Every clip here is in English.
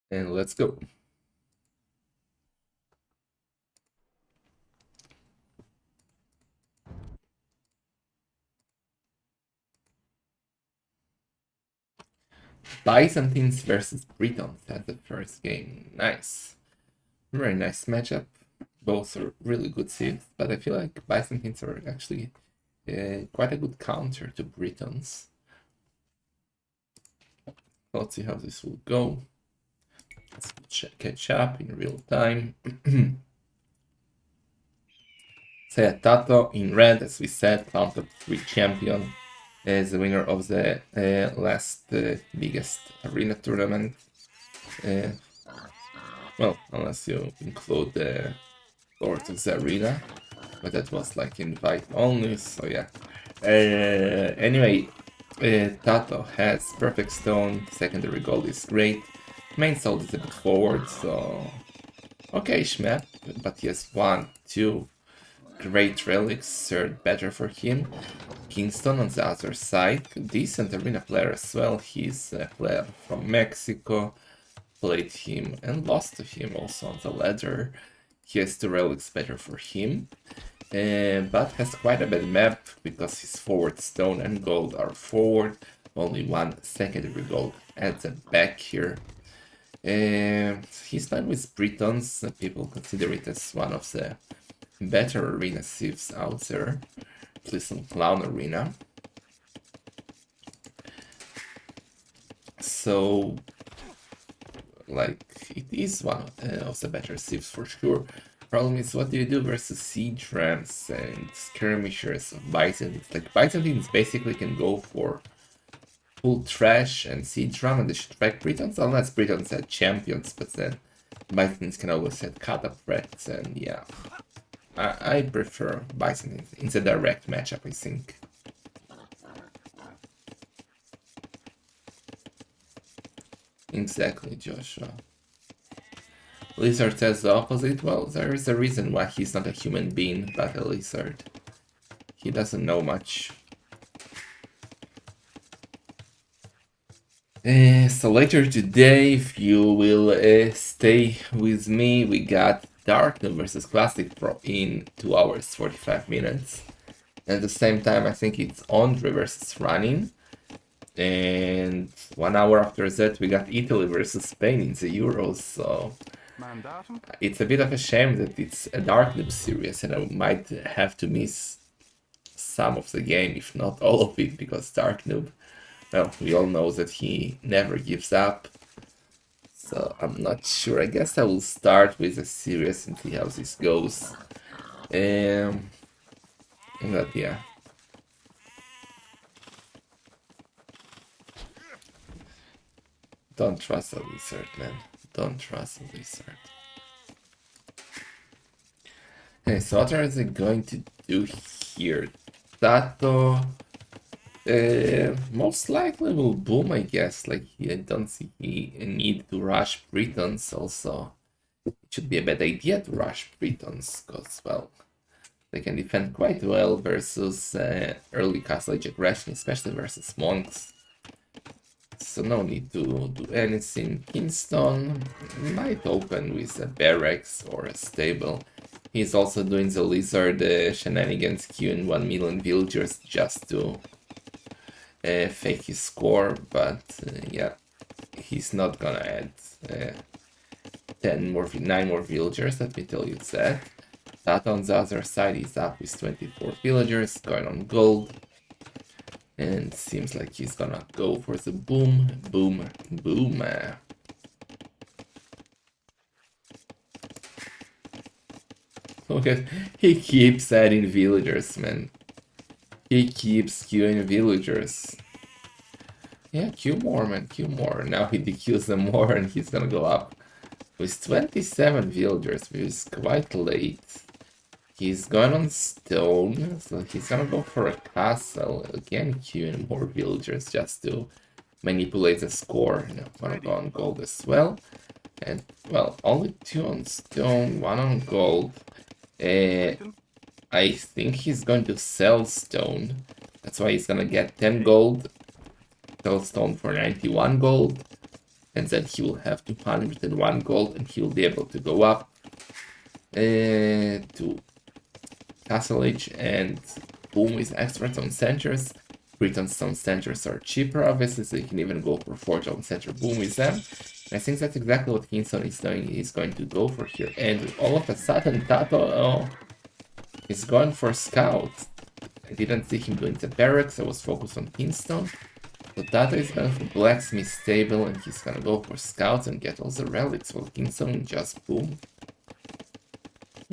And let's go. Byzantines versus Britons as the first game. Nice. Very nice matchup. Both are really good seeds, but I feel like Byzantines are actually quite a good counter to Britons. Let's see how this will go. Let's catch up in real time. So yeah, Tatoh in red, as we said, Round of 3 champion, is the winner of the last biggest arena tournament. Well, unless you include the Ro32 arena, but that was like invite only, so yeah. Anyway, Tatoh has perfect stone, secondary gold is great, main sold is a bit forward, so okay, Shmep, but he has 1, 2 great relics, third better for him. Kingston on the other side, decent arena player as well, he's a player from Mexico, played him and lost to him also on the ladder. He has 2 relics better for him. But has quite a bad map because his forward stone and gold are forward, only 1 secondary gold at the back here. He's playing with Britons, people consider it as one of the better arena civs out there, at least in Clown Arena. So, like, it is one of the better civs for sure. Problem is, what do you do versus siege rams and skirmishers of Byzantines? Like, Byzantines basically can go for full trash and siege ram and they should track Britons, unless Britons had champions, but then Byzantines can always set cut-up threats, and yeah. I prefer Byzantines in the direct matchup, I think. Exactly, Joshua. Lizard says the opposite. Well, there is a reason why he's not a human being, but a lizard. He doesn't know much. So later today, if you will stay with me, we got Dark Noob versus Classic Pro in 2 hours 45 minutes. At the same time, I think it's Andre versus Running. And 1 hour after that, we got Italy versus Spain in the Euros. So it's a bit of a shame that it's a Dark Noob series, and I might have to miss some of the game, if not all of it, because Dark Noob, well, we all know that he never gives up. So I'm not sure. I guess I will start with a series and see how this goes. But yeah. Don't trust a lizard, man. Don't trust a lizard. Okay, so what are they going to do here? Tatoh most likely will boom, I guess. Like, I don't see a need to rush Britons. Also, it should be a bad idea to rush Britons, because, well, they can defend quite well versus early Castle Age aggression, especially versus monks. So no need to do anything. Kingston might open with a barracks or a stable. He's also doing the lizard shenanigans, queuing 1 million villagers just to fake his score, but yeah, he's not gonna add 9 more villagers, let me tell you that. That on the other side is up with 24 villagers, going on gold. And seems like he's gonna go for the boom, boom, boom. Look at, he keeps adding villagers, man. He keeps queuing villagers. Yeah, queue more, man, queue more. Now he dequeues them more and he's gonna go up with 27 villagers, which is quite late. He's going on stone, so he's gonna go for a castle. Again, queuing more villagers just to manipulate the score. You know, wanna go on gold as well. And, well, only 2 on stone, 1 on gold. I think he's going to sell stone. That's why he's gonna get 10 gold. Sell stone for 91 gold. and then he will have 201 gold, and he will be able to go up to Castle Age and boom with extra town centers. 3 town centers are cheaper, obviously, so you can even go for 4 town center boom with them. And I think that's exactly what Kingston is doing. He's going to go for here, and all of a sudden, Tatoh is going for scout. I didn't see him doing the barracks. I was focused on Kingston. So Tatoh is going for blacksmith stable, and he's gonna go for scouts and get all the relics. While Kingston just boom.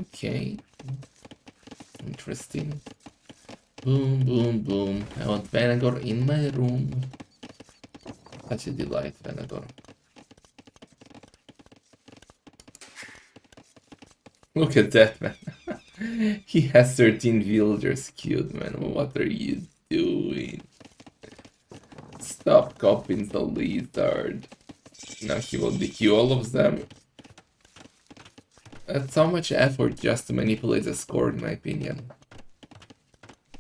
Okay. Interesting. Boom, boom, boom. I want Vanagor in my room. Such a delight, Vanagor. Look at that, man. He has 13 villagers queued, man. What are you doing? Stop copying the lizard. Now he will DQ all of them. That's so much effort just to manipulate the score, in my opinion.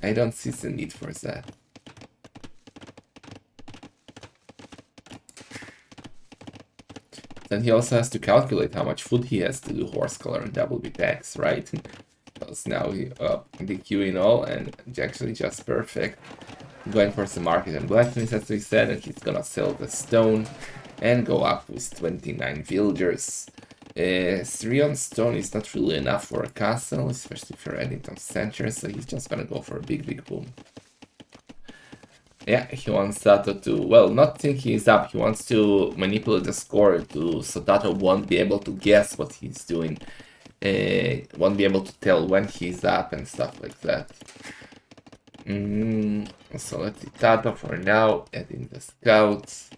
I don't see the need for that. Then he also has to calculate how much food he has to do horse color and double B packs, right? Because now he DQing all and actually just perfect. Going for some market and blacksmith, as we said, and he's gonna sell the stone and go up with 29 villagers. 3 on stone is not really enough for a castle, especially if you're adding some centers, so he's just gonna go for a big boom. Yeah, he wants Tatoh to, well, not think he's up, he wants to manipulate the score so Tatoh won't be able to guess what he's doing. Won't be able to tell when he's up and stuff like that. So let's see, Tatoh for now, adding the scouts.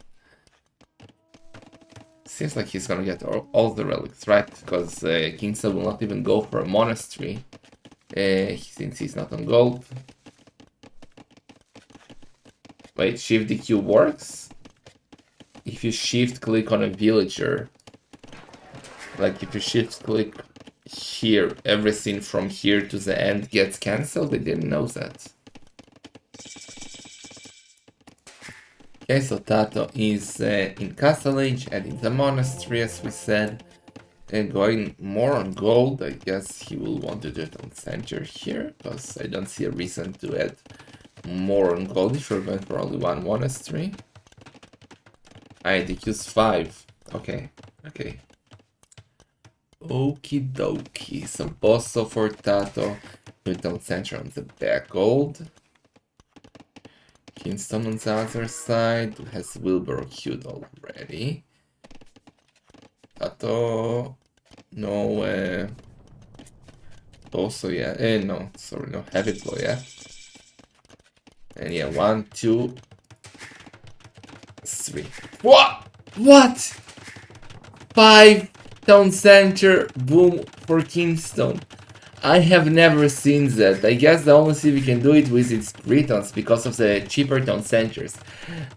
Seems like he's gonna get all the relics, right? Because Kingston will not even go for a monastery, since he's not on gold. Wait, shift DQ works? If you shift click on a villager, like if you shift click here, everything from here to the end gets cancelled? I didn't know that. Okay, so Tatoh is in Castle Age, adding the monastery, as we said. Going more on gold, I guess he will want to do it on center here, because I don't see a reason to add more on gold if you're going for only 1 monastery. I DQs 5. Okay. Okie dokie. So Bosso for Tatoh, put on center on the back gold. Kingston on the other side, who has Wilbur queued already. Tatoh, no, also, yeah, no, sorry, no, heavy blow, yeah. And yeah, 1, 2, 3. What? 5 town center boom for Kingston. I have never seen that. I guess the only city we can do it with is Britons because of the cheaper town centers.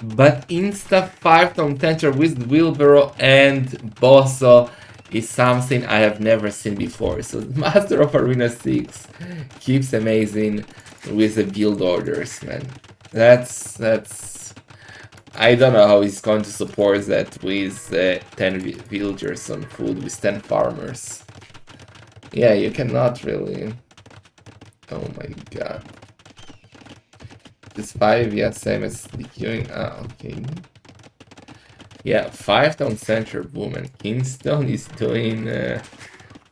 But insta 5 town center with wheelbarrow and Bosso is something I have never seen before. So Master of Arena 6 keeps amazing with the build orders, man. That's I don't know how he's going to support that with 10 villagers on food with 10 farmers. Yeah, you cannot really. Oh my god. This 5, yeah, same as the queuing. Ah, okay. Yeah, 5 town center boom, and Kingston is doing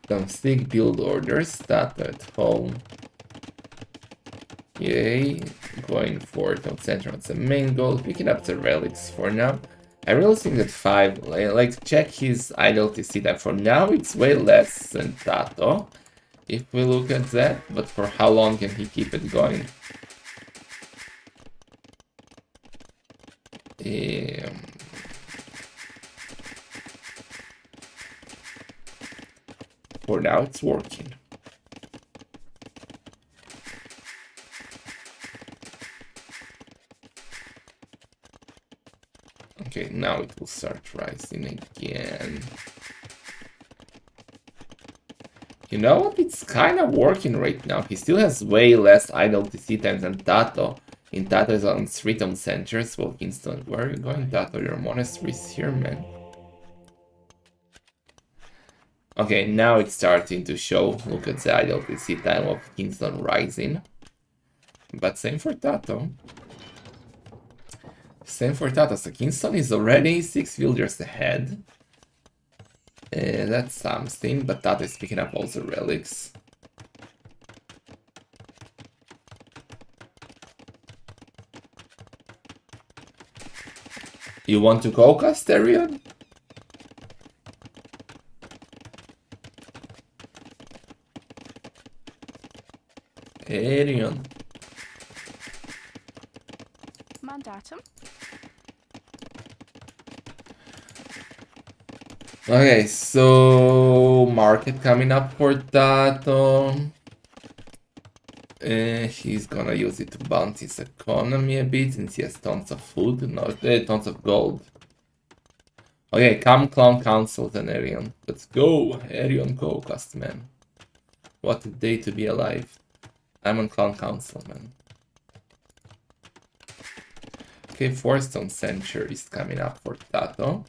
some stick build orders. Tatoh at home. Yay, going for town center on the main goal, picking up the relics for now. I really think that 5, like check his idle TC time. For now, it's way less than Tatoh, if we look at that, but for how long can he keep it going? For now, it's working. Okay, now it will start rising again. You know what? It's kind of working right now. He still has way less idle TC time than Tatoh. In Tatoh is on 3 town centers. Well, Kingston, where are you going, Tatoh? Your monastery is here, man. Okay, now it's starting to show. Look at the IDLTC time of Kingston rising. But same for Tatoh. Same for Tatoh. So Kingston is already 6 villagers ahead. That's something, but Tatoh is picking up also relics. You want to go, Casterion? Arion. Mandatum. Okay, so market coming up for Tatoh. He's gonna use it to bounce his economy a bit since he has tons of food, not tons of gold. Okay, come Clown Council then Arion. Let's go, Arion go, man. What a day to be alive. I'm on Clown Council, man. Okay, 4-stone Century is coming up for Tatoh.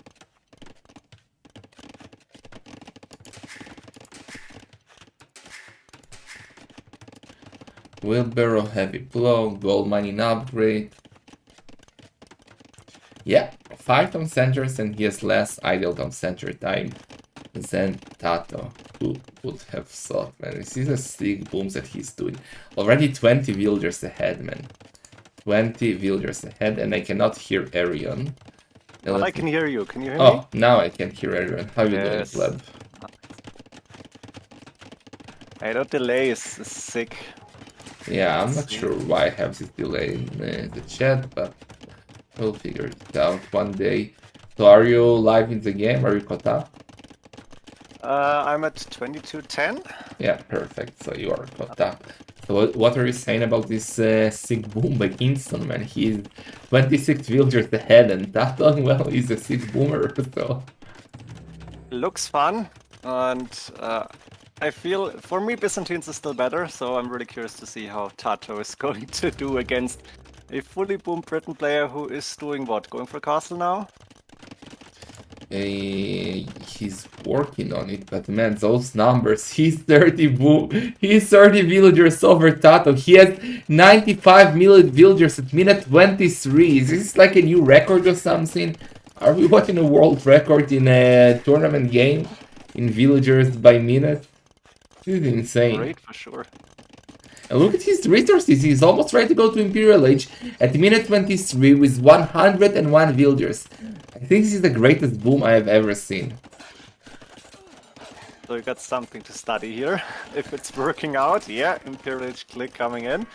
Wheelbarrow, heavy plow, gold mining upgrade. Yeah, 5-stone centers and he has less idle town center time than Tatoh. Who would have thought, man? This is a sick booms that he's doing. Already 20 villagers ahead, man. 20 villagers ahead, and I cannot hear Arion. Well, I can hear you. Can you hear me? Oh, now I can hear Arion. How you doing, Pleb? Hey, that delay is sick. Yeah, I'm not sure why I have this delay in the chat, but we'll figure it out one day. So are you live in the game? Are you caught up? I'm at 2210. Yeah, perfect. So you are caught up. So what are you saying about this sick boom by Kingston, man? He's 26 villagers ahead, and Tatoh, well, he's a sick boomer, so... Looks fun, and I feel, for me, Byzantines is still better, so I'm really curious to see how Tatoh is going to do against a fully boomed Britain player who is doing what? Going for castle now? He's working on it, but man, those numbers, he's 30 villagers over Tatoh. He has 95 million villagers at minute 23. Is this like a new record or something? Are we watching a world record in a tournament game in villagers by minute? This is insane. Great, for sure. And look at his resources, he's almost ready to go to Imperial Age at minute 23 with 101 villagers. I think this is the greatest boom I have ever seen. So you got something to study here. If it's working out, yeah, Imperial Age click coming in.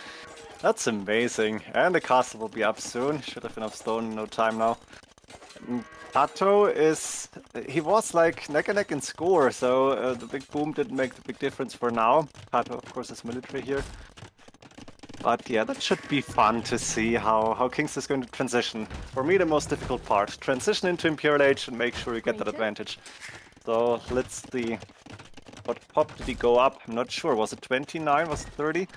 That's amazing. And the castle will be up soon. Should have enough stone in no time now. Tatoh is... he was like neck and neck in score, so the big boom didn't make the big difference for now. Tatoh, of course, is military here. But yeah, that should be fun to see how Kingston is going to transition. For me, the most difficult part. Transition into Imperial Age and make sure you get that advantage. So let's see. What pop did he go up? I'm not sure. Was it 29? Was it 30?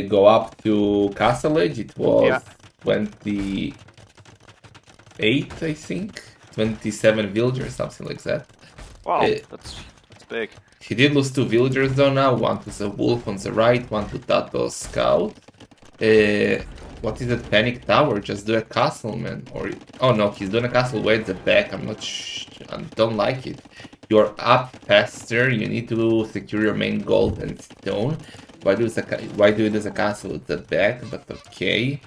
Go up to Castle Age, it was 28, I think. 27 villagers, something like that. Wow, that's big. He did lose 2 villagers though now, one to the wolf on the right, one to Tato's scout. What is that panic tower? Just do a castle, man. Or oh no, he's doing a castle way at the back. I'm not I don't like it. You're up faster, you need to secure your main gold and stone. Why do it as a castle at the back? But okay.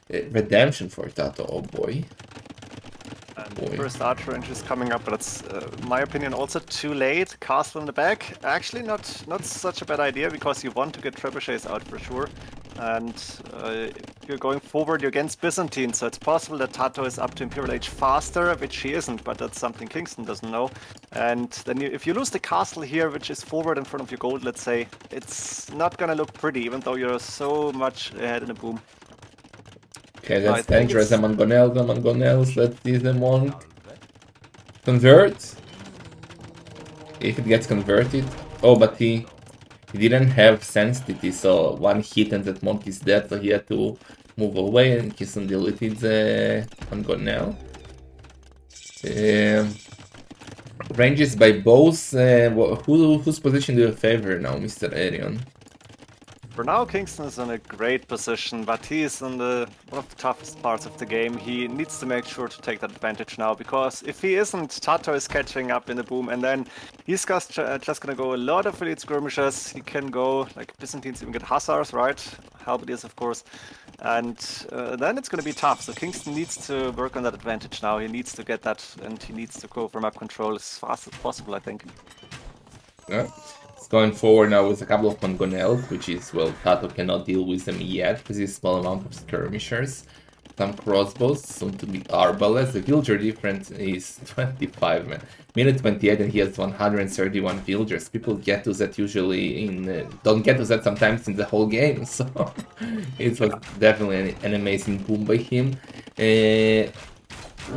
Redemption for Tatoh, oh boy. And first archer range is coming up, but it's, in my opinion, also too late. Castle in the back, actually not such a bad idea, because you want to get trebuchets out for sure. And if you're going forward, you're against Byzantine, so it's possible that Tatoh is up to Imperial Age faster, which he isn't, but that's something Kingston doesn't know. And then if you lose the castle here, which is forward in front of your gold, let's say, it's not gonna look pretty, even though you're so much ahead in the boom. Okay, that's dangerous. The Mangonels, let's see them on. Convert. If it gets converted. Oh, but he didn't have sensitivity, so one hit and that monk is dead, so he had to move away and Kingston deleted the Mangonel. Ranges by bows. Whose position do you favor now, Mr. Arion? For now, Kingston is in a great position, but he is in one of the toughest parts of the game. He needs to make sure to take that advantage now, because if he isn't, Tatoh is catching up in the boom, and then he's just gonna go a lot of elite skirmishers. He can go, like, Byzantines even get hussars, right? Halberdiers, of course. And then it's gonna be tough, so Kingston needs to work on that advantage now. He needs to get that, and he needs to go for map control as fast as possible, I think. Yeah. It's going forward now with a couple of mangonels, which is, well, Tatoh cannot deal with them yet because he's a small amount of skirmishers. Some crossbows, soon to be arbalest. The villager difference is 25, man. Minute 28 and he has 131 villagers. People get to that usually don't get to that sometimes in the whole game, so it was definitely an amazing boom by him.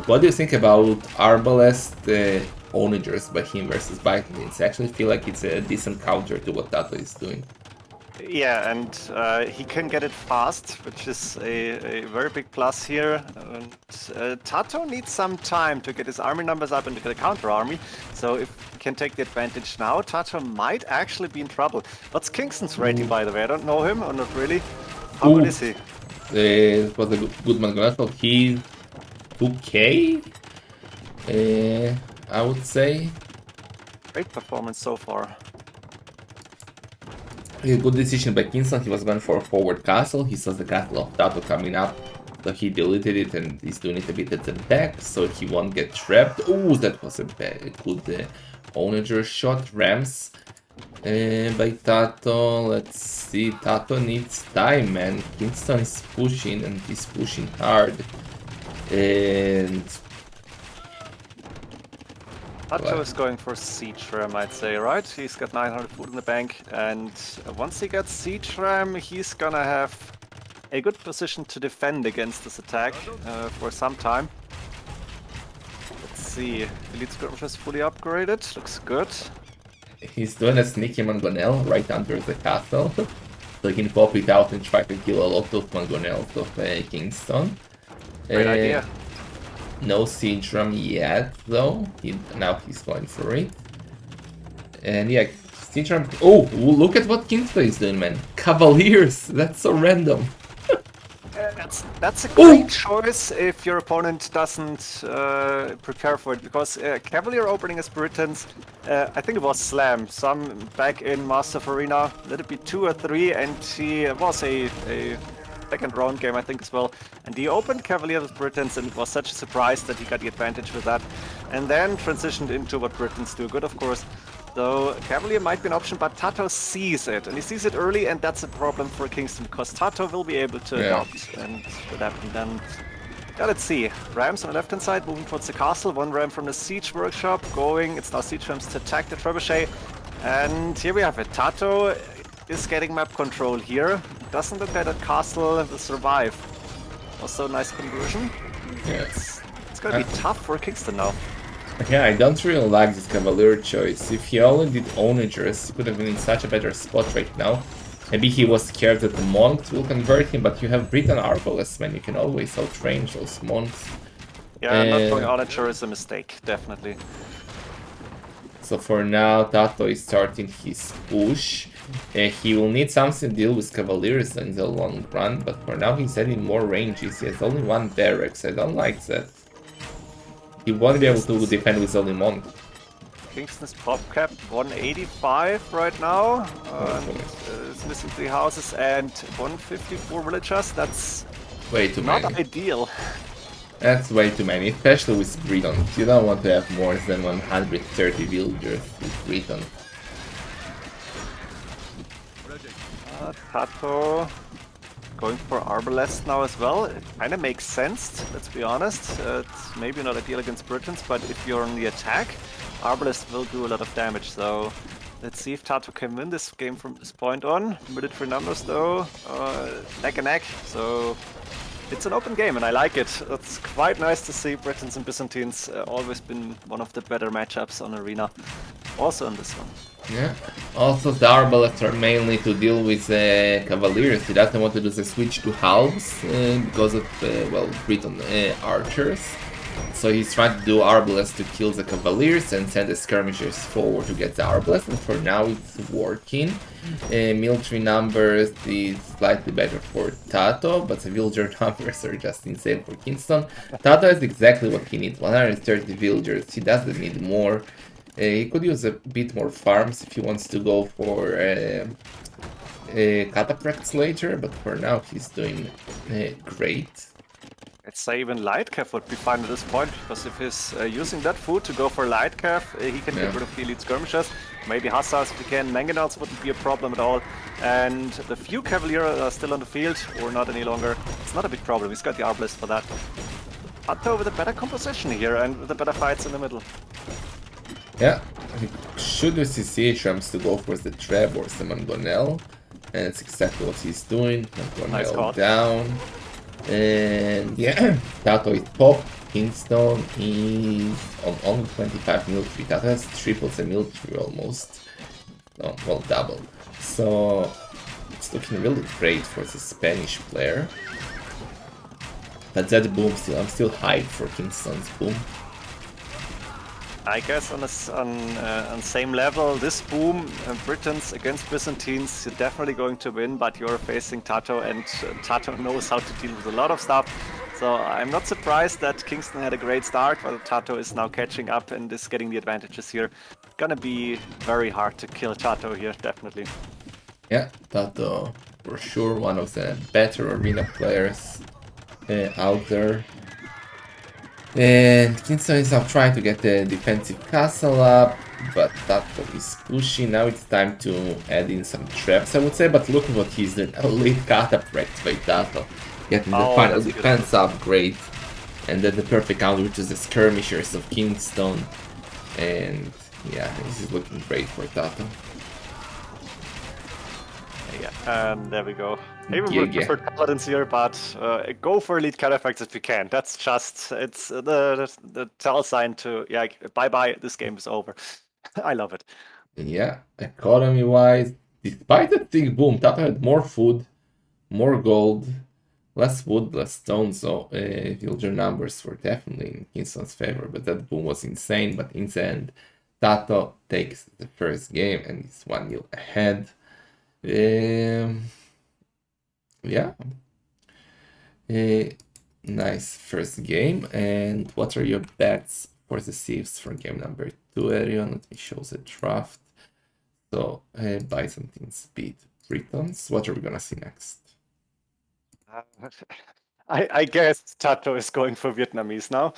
What do you think about arbalest onagers by him versus Vikings? I actually feel like it's a decent counter to what Tatoh is doing. Yeah, and he can get it fast, which is a very big plus here. And Tatoh needs some time to get his army numbers up and to get a counter army. So if he can take the advantage now, Tatoh might actually be in trouble. What's Kingston's rating, by the way? I don't know him, or not really. How good is he? It was a good mangonel. He 2k, I would say. Great performance so far. A good decision by Kingston. He was going for a forward castle. He saw the castle of Tatoh coming up, so he deleted it and he's doing it a bit at the back, so he won't get trapped. Oh, that was a good onager shot. Rams by Tatoh. Let's see. Tatoh needs time, man. Kingston is pushing and he's pushing hard. And Tatoh is going for Siege Ram, I'd say, right? He's got 900 food in the bank, and once he gets Siege Ram, he's gonna have a good position to defend against this attack for some time. Let's see. Elite Skirmisher is fully upgraded. Looks good. he's doing a sneaky mangonel right under the castle. So he can pop it out and try to kill a lot of mangonels of Kingston. Great idea. No siege ram yet, though. Now he's going for it. And yeah, siege ram. Oh, look at what Kingston is doing, man. Cavaliers. That's so random. That's a great choice if your opponent doesn't prepare for it, because Cavalier opening as Britons, I think it was Slam, some back in Master of Arena, let it be 2 or 3, and he was a second round game, I think, as well. And he opened Cavalier with Britons, and it was such a surprise that he got the advantage with that. And then transitioned into what Britons do good, of course. So Cavalier might be an option, but Tatoh sees it, and he sees it early, and that's a problem for Kingston, because Tatoh will be able to adopt and adapt. And then, yeah, let's see. Rams on the left-hand side, moving towards the castle. One ram from the siege workshop, going. It's now siege rams to attack the trebuchet. And here we have it. Tatoh is getting map control here. Doesn't look like that castle will survive. Also, nice conversion. Yeah. It's gonna be tough for Kingston now. Yeah, I don't really like this Cavalier choice. If he only did Onagers, he could have been in such a better spot right now. Maybe he was scared that the monks will convert him, but you have Briton Arbalest, man. You can always outrange those monks. Yeah, not going Onager is a mistake, definitely. So for now, Tatoh is starting his push. He will need something to deal with Cavaliers in the long run, but for now he's adding more ranges. He has only one barracks. I don't like that. He won't be able to defend with only monk. Kingston's pop cap 185 right now. It's missing 3 houses and 154 villagers. That's way too not many. ideal. That's way too many, especially with Briton. You don't want to have more than 130 villagers with Briton. Tatoh going for Arbalest now as well. It kind of makes sense, let's be honest. It's maybe not ideal against Britons, but if you're on the attack, Arbalest will do a lot of damage. So let's see if Tatoh can win this game from this point on. Military numbers though, neck and neck. So it's an open game and I like it. It's quite nice to see Britons and Byzantines. Always been one of the better matchups on Arena. Also in this one. Yeah. Also, the Arbalests are mainly to deal with Cavaliers. He doesn't want to do the switch to halves because of, well, Briton archers. So he's trying to do Arbalest to kill the Cavaliers and send the skirmishers forward to get the Arbalest, and for now it's working. Military numbers is slightly better for Tatoh, but the villager numbers are just insane for Kingston. Tatoh is exactly what he needs, 130 villagers, he doesn't need more. He could use a bit more farms if he wants to go for cataphracts later, but for now he's doing great. I'd say even light cav would be fine at this point, because if he's using that food to go for light cav, he can get rid of the elite skirmishers. Maybe hussars if he can, mangonels wouldn't be a problem at all. And the few cavaliers are still on the field, or not any longer, it's not a big problem, he's got the arbalest for that. Tatoh with a better composition here, and with the better fights in the middle. Yeah, he should use his CHMs to go for the Treb or the Mangonel, and it's exactly what he's doing. Mangonel down. And yeah, Tatoh is pop. Kingston is on only 25 military. Tatoh has triple the military almost. No, well, double. So it's looking really great for the Spanish player. But that boom I'm still hyped for Kingston's boom. I guess on same level, this boom, Britons against Byzantines, you're definitely going to win, but you're facing Tatoh, and Tatoh knows how to deal with a lot of stuff. So I'm not surprised that Kingston had a great start, while Tatoh is now catching up and is getting the advantages here. Gonna be very hard to kill Tatoh here, definitely. Yeah, Tatoh for sure one of the better arena players out there. And Kingston is now trying to get the defensive castle up, but Tatoh is pushing. Now it's time to add in some traps, I would say, but look at what he's doing. A late cataphract by Tatoh, getting the final defense upgrade. And then the perfect counter, which is the skirmishers of Kingston. And yeah, this is looking great for Tatoh. Yeah, and there we go. Maybe we prefer paladins here, but go for elite cataphracts if you can. That's just, it's the tell sign to, yeah, bye-bye, this game is over. I love it. Yeah, economy-wise, despite the big boom, Tatoh had more food, more gold, less wood, less stone, so villager numbers were definitely in Kingston's favor, but that boom was insane. But in the end, Tatoh takes the first game and is 1-0 ahead. Yeah, nice first game. And what are your bets for the saves for game number 2, Arion? Let me show the draft. So Byzantines beat Britons. What are we gonna see next? I guess Tatoh is going for Vietnamese now,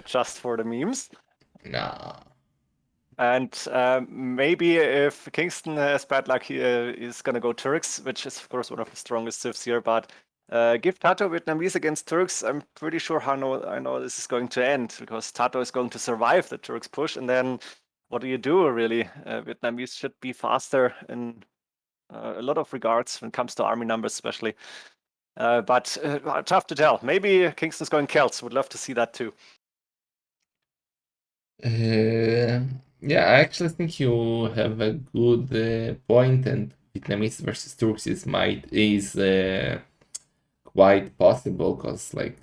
just for the memes. Nah. And maybe if Kingston has bad luck, he is going to go Turks, which is, of course, one of the strongest civs here. But give Tatoh Vietnamese against Turks, I'm pretty sure I know this is going to end, because Tatoh is going to survive the Turks push. And then what do you do, really? Vietnamese should be faster in a lot of regards when it comes to army numbers, especially. But tough to tell. Maybe Kingston's going Celts. Would love to see that too. Yeah, I actually think you have a good point, and Vietnamese versus Turks is quite possible, because like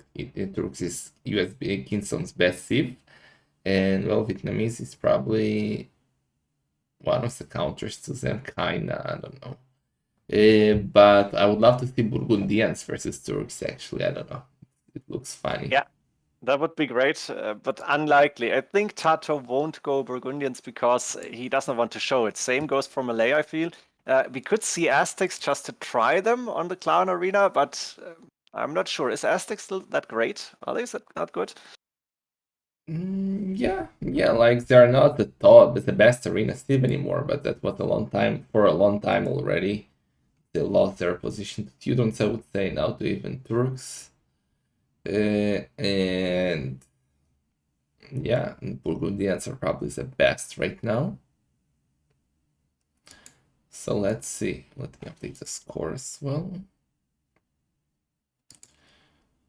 Turks is USB Kingston's best civ, and well, Vietnamese is probably one of the counters to them, kinda, I don't know. But I would love to see Burgundians versus Turks, actually, I don't know. It looks funny. Yeah. That would be great, but unlikely. I think Tatoh won't go Burgundians because he doesn't want to show it. Same goes for Malay, I feel. We could see Aztecs just to try them on the Clown Arena, but I'm not sure. Is Aztecs still that great? Are they not good? Yeah, like they're not the best arena Steve anymore, but that was a long time already. They lost their position to Teutons, I would say, now to even Turks. And yeah, Burgundians are probably the best right now. So let's see. Let me update the score as well.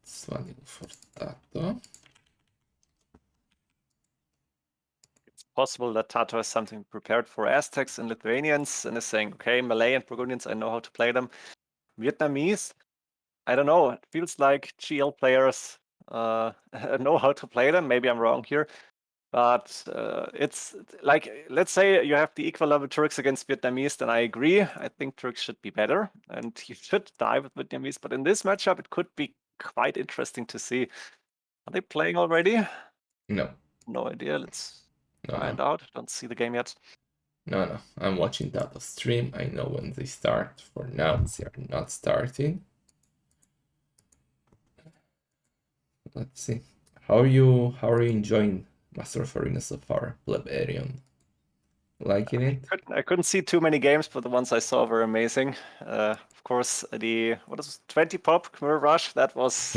It's 1-0 for Tatoh. It's possible that Tatoh has something prepared for Aztecs and Lithuanians and is saying, okay, Malay and Burgundians, I know how to play them. Vietnamese, I don't know. It feels like GL players know how to play them. Maybe I'm wrong here. But it's like, let's say you have the equal level Turks against Vietnamese, then I agree. I think Turks should be better, and you should die with Vietnamese. But in this matchup, it could be quite interesting to see. Are they playing already? No, No idea. Let's no, find no, out. Don't see the game yet. no. I'm watching Tatoh stream. I know when they start. For now, they are not starting. Let's see. How are you enjoying Master of Arena so far, Plebarian? Liking it? I couldn't see too many games, but the ones I saw were amazing. Of course, the 20 pop Khmer Rush, that was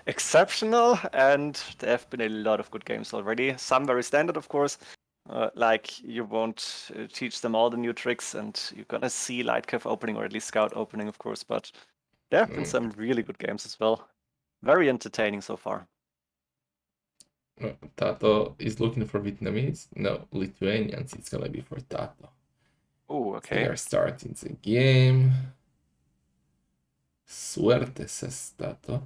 exceptional, and there have been a lot of good games already. Some very standard, of course. Like you won't teach them all the new tricks, and you're gonna see Lightcave opening or at least Scout opening, of course. But there have been some really good games as well. Very entertaining so far. Tatoh is looking for Vietnamese. No, Lithuanians. It's gonna be for Tatoh. Oh, They okay. are starting the game. Suerte, says Tatoh.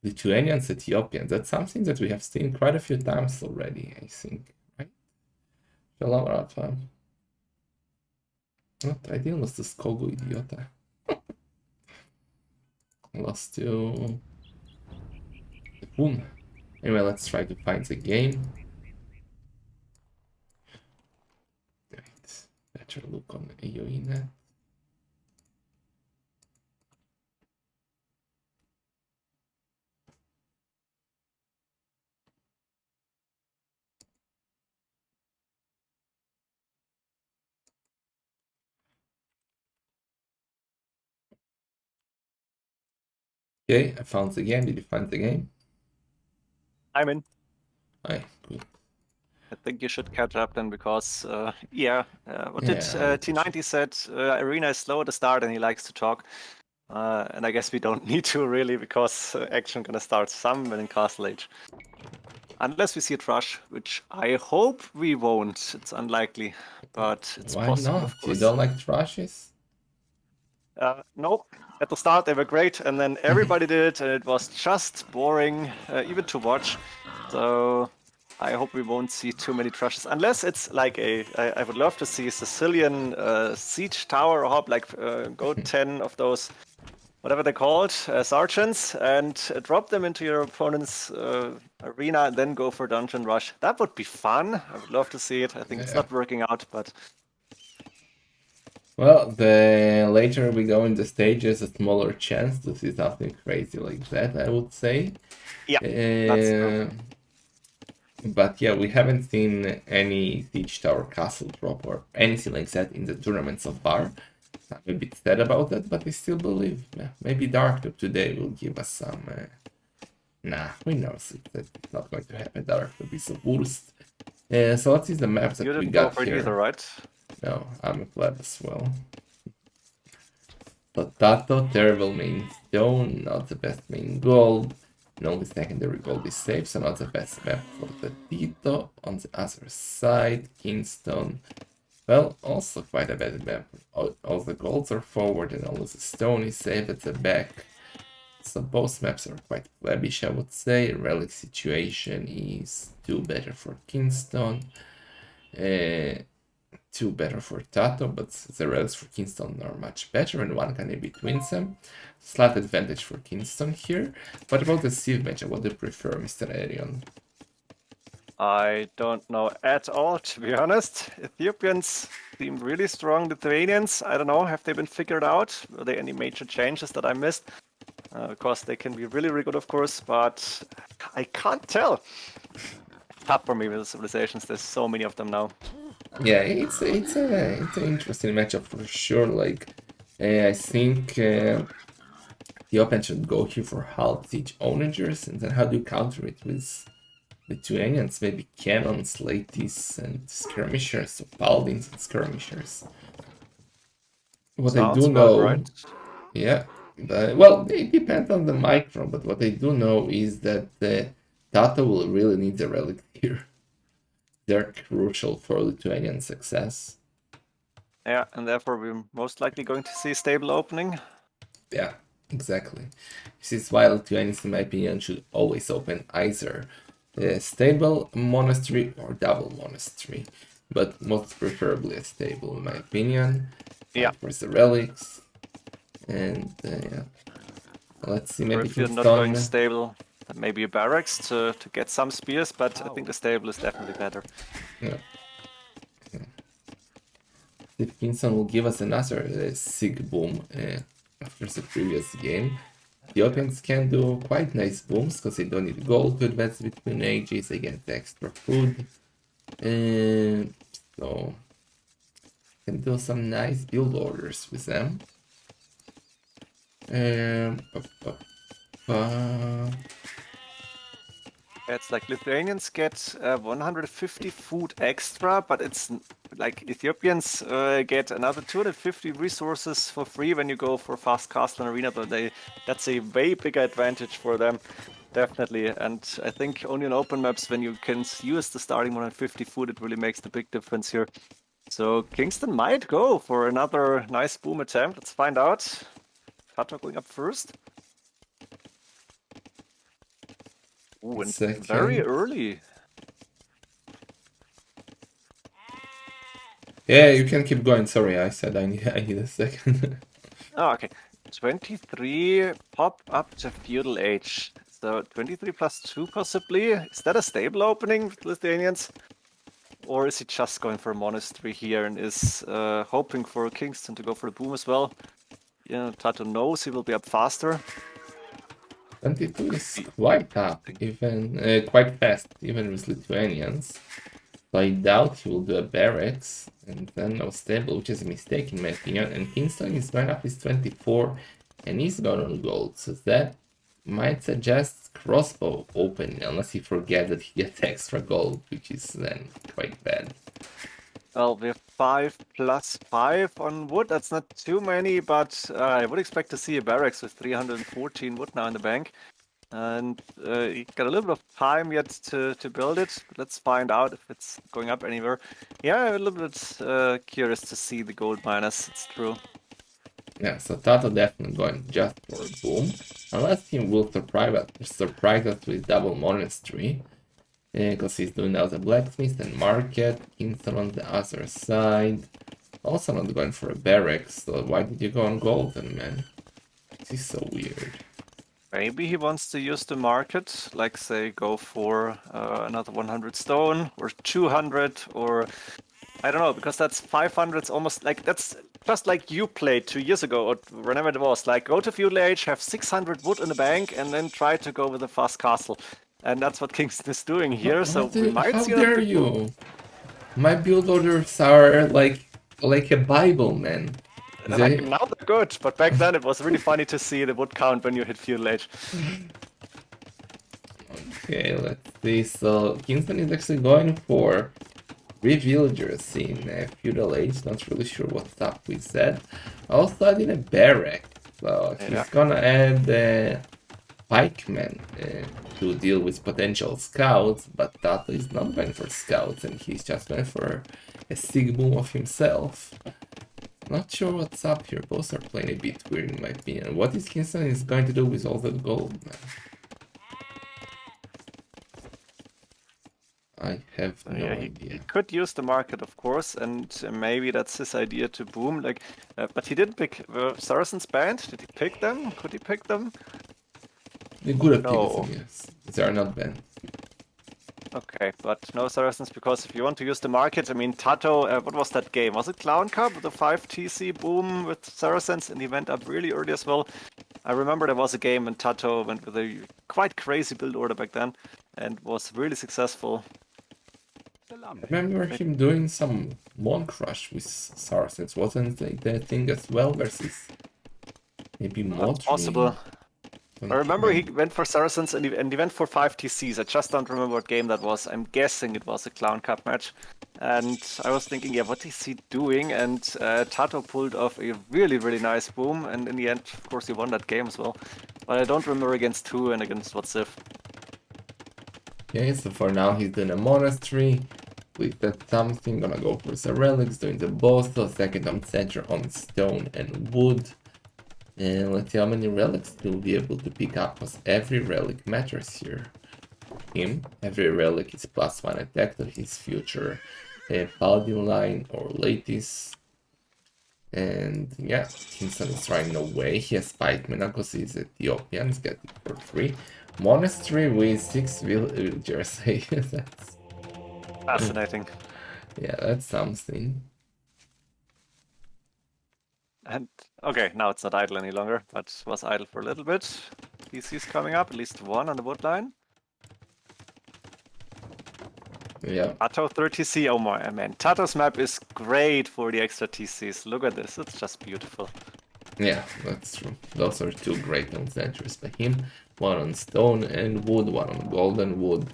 Lithuanians, Ethiopians. That's something that we have seen quite a few times already, I think. Right? Shalom, Rafa. No, Tradil lost to Skogu, idiota. Lost to... Boom. Anyway, let's try to find the game. Right. Better look on AOE. Okay, I found the game. Did you find the game? I'm in. Aye, good. I think you should catch up then because, what Yeah, did I'll T90 said? Arena is slow at the start and he likes to talk. And I guess we don't need to really because action gonna start somewhere in Castle Age. Unless we see it rush, which I hope we won't. It's unlikely, but it's Why possible, not? of You course. don't like trashes? No, at the start they were great, and then everybody did it, and it was just boring, even to watch. So I hope we won't see too many trashes, unless it's like I would love to see a Sicilian siege tower hop, like go 10 of those, whatever they're called, sergeants, and drop them into your opponent's arena, and then go for dungeon rush. That would be fun. I would love to see it. I think it's Yeah. not working out, but Well, the later we go in the stages, a smaller chance to see something crazy like that, I would say. yeah, that's true. But yeah, we haven't seen any Siege Tower Castle drop or anything like that in the tournament so far. I'm a bit sad about that, but I still believe maybe Darktop today will give us some... Nah, we know it's not going to happen. Darktop is the worst. So what is the map that You we didn't go got for it here? either, right? No, I'm a pleb as well. But Tatoh, terrible main stone, not the best main gold. And only secondary gold is safe, so not the best map for the Tito. On the other side, Kingston. Well, also quite a bad map. All the golds are forward and all the stone is safe at the back. So both maps are quite plebbish, I would say. Relic situation is 2 better for Kingston. 2 better for Tatoh, but the relics for Kingston are much better and one can in between them. Slight advantage for Kingston here. What about the Civ matchup? What do you prefer, Mr. Arion? I don't know at all, to be honest. Ethiopians seem really strong. Lithuanians, I don't know, have they been figured out? Were there any major changes that I missed? Of course, they can be really, really good, of course, but I can't tell. Tough for me with the civilizations. There's so many of them now. Yeah, it's an interesting matchup for sure. Like, I think Ethiopian should go here for half siege onagers, and then how do you counter it with Lithuanians? Maybe cannons, ladies, and skirmishers, so paladins and skirmishers. What I Sounds do about know, right. yeah, well, it depends on the micro, but what I do know is that Tatoh will really need the relic here. They're crucial for Lithuanian success. Yeah, and therefore we're most likely going to see stable opening. Yeah, Exactly. This is why Lithuanians, in my opinion, should always open either a stable monastery or double monastery, but most preferably a stable, in my opinion. Yeah. For the relics, and yeah. Let's see, Or maybe if you're not going Kingston. stable, then maybe a barracks to get some spears, but I think the stable is definitely better. Yeah. If Kingston will give us another sick boom after the previous game. Ethiopians can do quite nice booms because they don't need gold to advance between ages, they get extra food. So can do some nice build orders with them. Pa, pa. It's like Lithuanians get 150 food extra, but it's like Ethiopians get another 250 resources for free when you go for fast castle and arena, but that's a way bigger advantage for them, definitely. And I think only on open maps, when you can use the starting 150 food, it really makes the big difference here. So Kingston might go for another nice boom attempt. Let's find out. Tatoh going up first. Ooh, and very Second. early. Yeah, you can keep going. Sorry, I said I need a second. Oh, okay. 23 pop up to feudal age. So 23 plus 2 possibly. Is that a stable opening with Lithuanians? Or is he just going for a monastery here and is hoping for Kingston to go for the boom as well? Yeah, Tatoh knows he will be up faster. 22 is quite up, even quite fast, even with Lithuanians. So I doubt he will do a barracks and then no stable, which is a mistake in my opinion. And Kingston is right up is 24 and he's gone on gold, so that might suggest crossbow open unless he forgets that he gets extra gold, which is then quite bad. Well, we have 5 plus 5 on wood. That's not too many, but I would expect to see a barracks with 314 wood now in the bank. And you got a little bit of time yet to build it. But let's find out if it's going up anywhere. Yeah, I'm a little bit curious to see the gold miners. It's true. Yeah, so Tatoh definitely going just for a boom, unless he will surprise us with double monastery. Because he's doing now the blacksmith and market, Kingston on the other side. Also not going for a barracks, so why did you go on golden, man? This is so weird. Maybe he wants to use the market, like say go for another 100 stone or 200 or I don't know, because that's 500. It's almost like that's just like you played 2 years ago or whenever it was. Like go to feudal age, have 600 wood in the bank, and then try to go with a fast castle. And that's what Kingston is doing here. So we might How see dare you? My build orders are like a Bible, man. Like, now they're good, but back then it was really funny to see the wood count when you hit feudal age. Okay, let's see. So Kingston is actually going for 3 villagers in feudal age. Not really sure what's up with that. Also adding a barrack, so he's gonna add pikemen to deal with potential scouts. But Tatoh is not going for scouts, and he's just going for a sick boom of himself. Not sure what's up here. Both are playing a bit weird in my opinion. What is Kingston is going to do with all that gold, man? I have no idea. He could use the market, of course, and maybe that's his idea to boom. Like, but he didn't pick Saracen's band. Did he pick them? Could he pick them? They're good at picking, yes. They are not banned. Okay, but no Saracens, because if you want to use the market, I mean, Tatoh, what was that game? Was it Clown Cup with the 5 TC boom with Saracens, and he went up really early as well? I remember there was a game when Tatoh went with a quite crazy build order back then, and was really successful. I remember him doing some Monk Rush with Saracens, wasn't that thing as well, versus maybe Modri? Possible. I remember he went for Saracens and he went for 5 TCs. I just don't remember what game that was. I'm guessing it was a Clown Cup match. And I was thinking, yeah, what is he doing? And Tatoh pulled off a really, really nice boom. And in the end, of course, he won that game as well. But I don't remember against who and against what civ. Okay, so for now he's doing a monastery. With that something, gonna go for the relics, doing the boss, so second on center on stone and wood. And let's see how many relics he'll be able to pick up, because every relic matters here. Every relic is +1 attack to his future paladin line or latest. And yeah, Kingston is running away. He has pikemen because he's Ethiopian. He's getting for 3. Monastery with 6 villagers. That's, Fascinating. yeah, that's something. And okay, now it's not idle any longer, but was idle for a little bit. TC's coming up, at least one on the wood line. Yeah. Tatoh 30C, oh my man. Tatoh's map is great for the extra TCs. Look at this, it's just beautiful. Yeah, that's true. Those are 2 great entries by him. 1 on stone and wood, 1 on golden wood.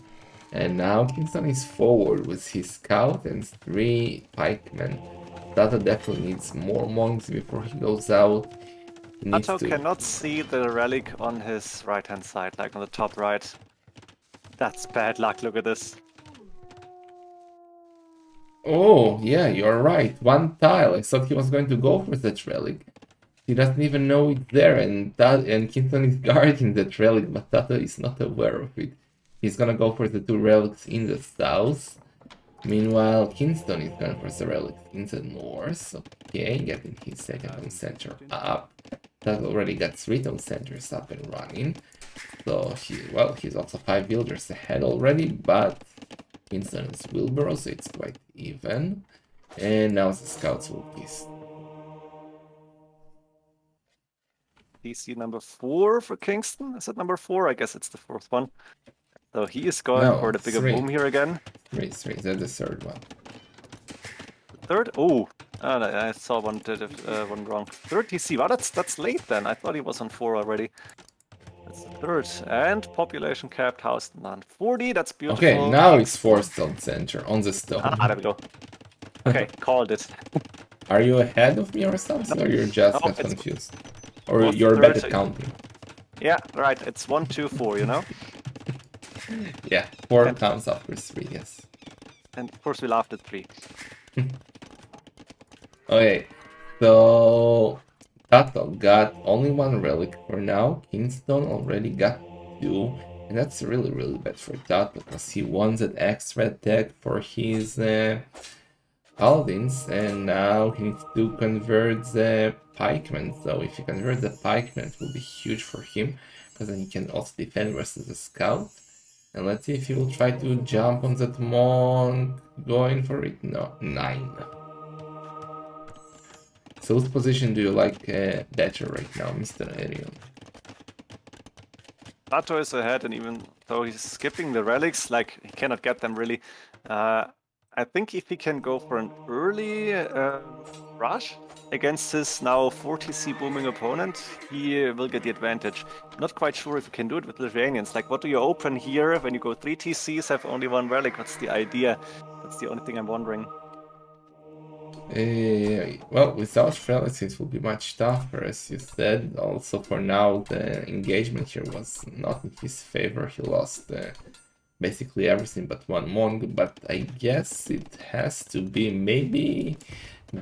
And now Kingston is forward with his scout and 3 pikemen. Tatoh definitely needs more monks before he goes out. He needs Tatoh to... cannot see the relic on his right hand side, like on the top right. That's bad luck, look at this. Oh, yeah, you're right. 1 tile. I thought he was going to go for that relic. He doesn't even know it's there, and Kingston is guarding that relic, but Tatoh is not aware of it. He's gonna go for the 2 relics in the south. Meanwhile, Kingston is going for the relics in the north. Okay, getting his second town center up. That already got 3 town centers up and running. So he's also 5 builders ahead already, but Kingston is wheelbarrow, so it's quite even. And now the scouts will piece. TC number 4 for Kingston. Is it number 4? I guess it's the 4th one. So he is going for the bigger 3. boom here again. 3, that's the 3rd one. Third? Oh, I saw one did one wrong. 3rd TC. Wow, that's late then. I thought he was on 4 already. That's the 3rd. And population capped house on 40. That's beautiful. Okay, now it's 4th town center on the stone. Ah, there we go. Okay, called it. Are you ahead of me or something, or you're just No, got confused? Or was the you're bad 3rd. at counting? Yeah, right. It's 1, 2, 4, you know? Yeah, 4 counts after 3, yes. And of course we laughed at 3. Okay, so Tatoh got only 1 relic for now. Kingston already got 2. And that's really, really bad for Tatoh, because he wants that extra attack for his paladins, and now he needs to convert the pikemen. So if he converts the pikemen, it will be huge for him, because then he can also defend versus the scout. And let's see if he will try to jump on that monk, going for it. No, 9. So whose position do you like better right now, Mr. Arion? Tatoh is ahead, and even though he's skipping the relics, like, he cannot get them really. I think if he can go for an early rush against his now 40C booming opponent, he will get the advantage. Not quite sure if he can do it with Lithuanians. Like, what do you open here when you go 3 TCs, have only 1 relic? What's the idea? That's the only thing I'm wondering. Well, without relics it will be much tougher, as you said. Also, for now, the engagement here was not in his favor. He lost basically everything but 1 monk, but I guess it has to be maybe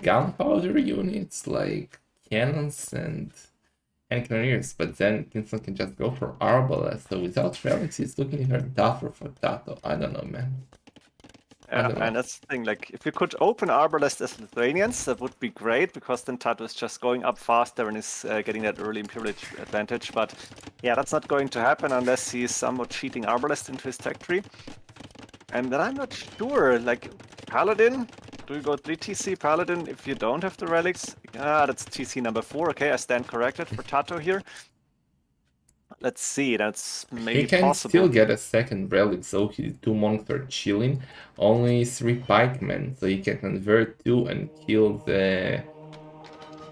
gunpowder units like cannons and cannoneers, but then Kingston can just go for arbalest. So without relics, it's looking even tougher for Tatoh. I don't know, man. And that's the thing, like, if you could open Arbalest as Lithuanians, that would be great, because then Tatoh is just going up faster and is getting that early Imperial advantage. But yeah, that's not going to happen unless he's somewhat cheating Arbalest into his tech tree. And then I'm not sure, like, Paladin? Do you go 3 TC Paladin if you don't have the relics? Ah, that's TC number 4. Okay, I stand corrected for Tatoh here. Let's see, that's maybe he can possible. still get a second relic, so his 2 monks are chilling. Only 3 pikemen, so he can convert 2 and kill the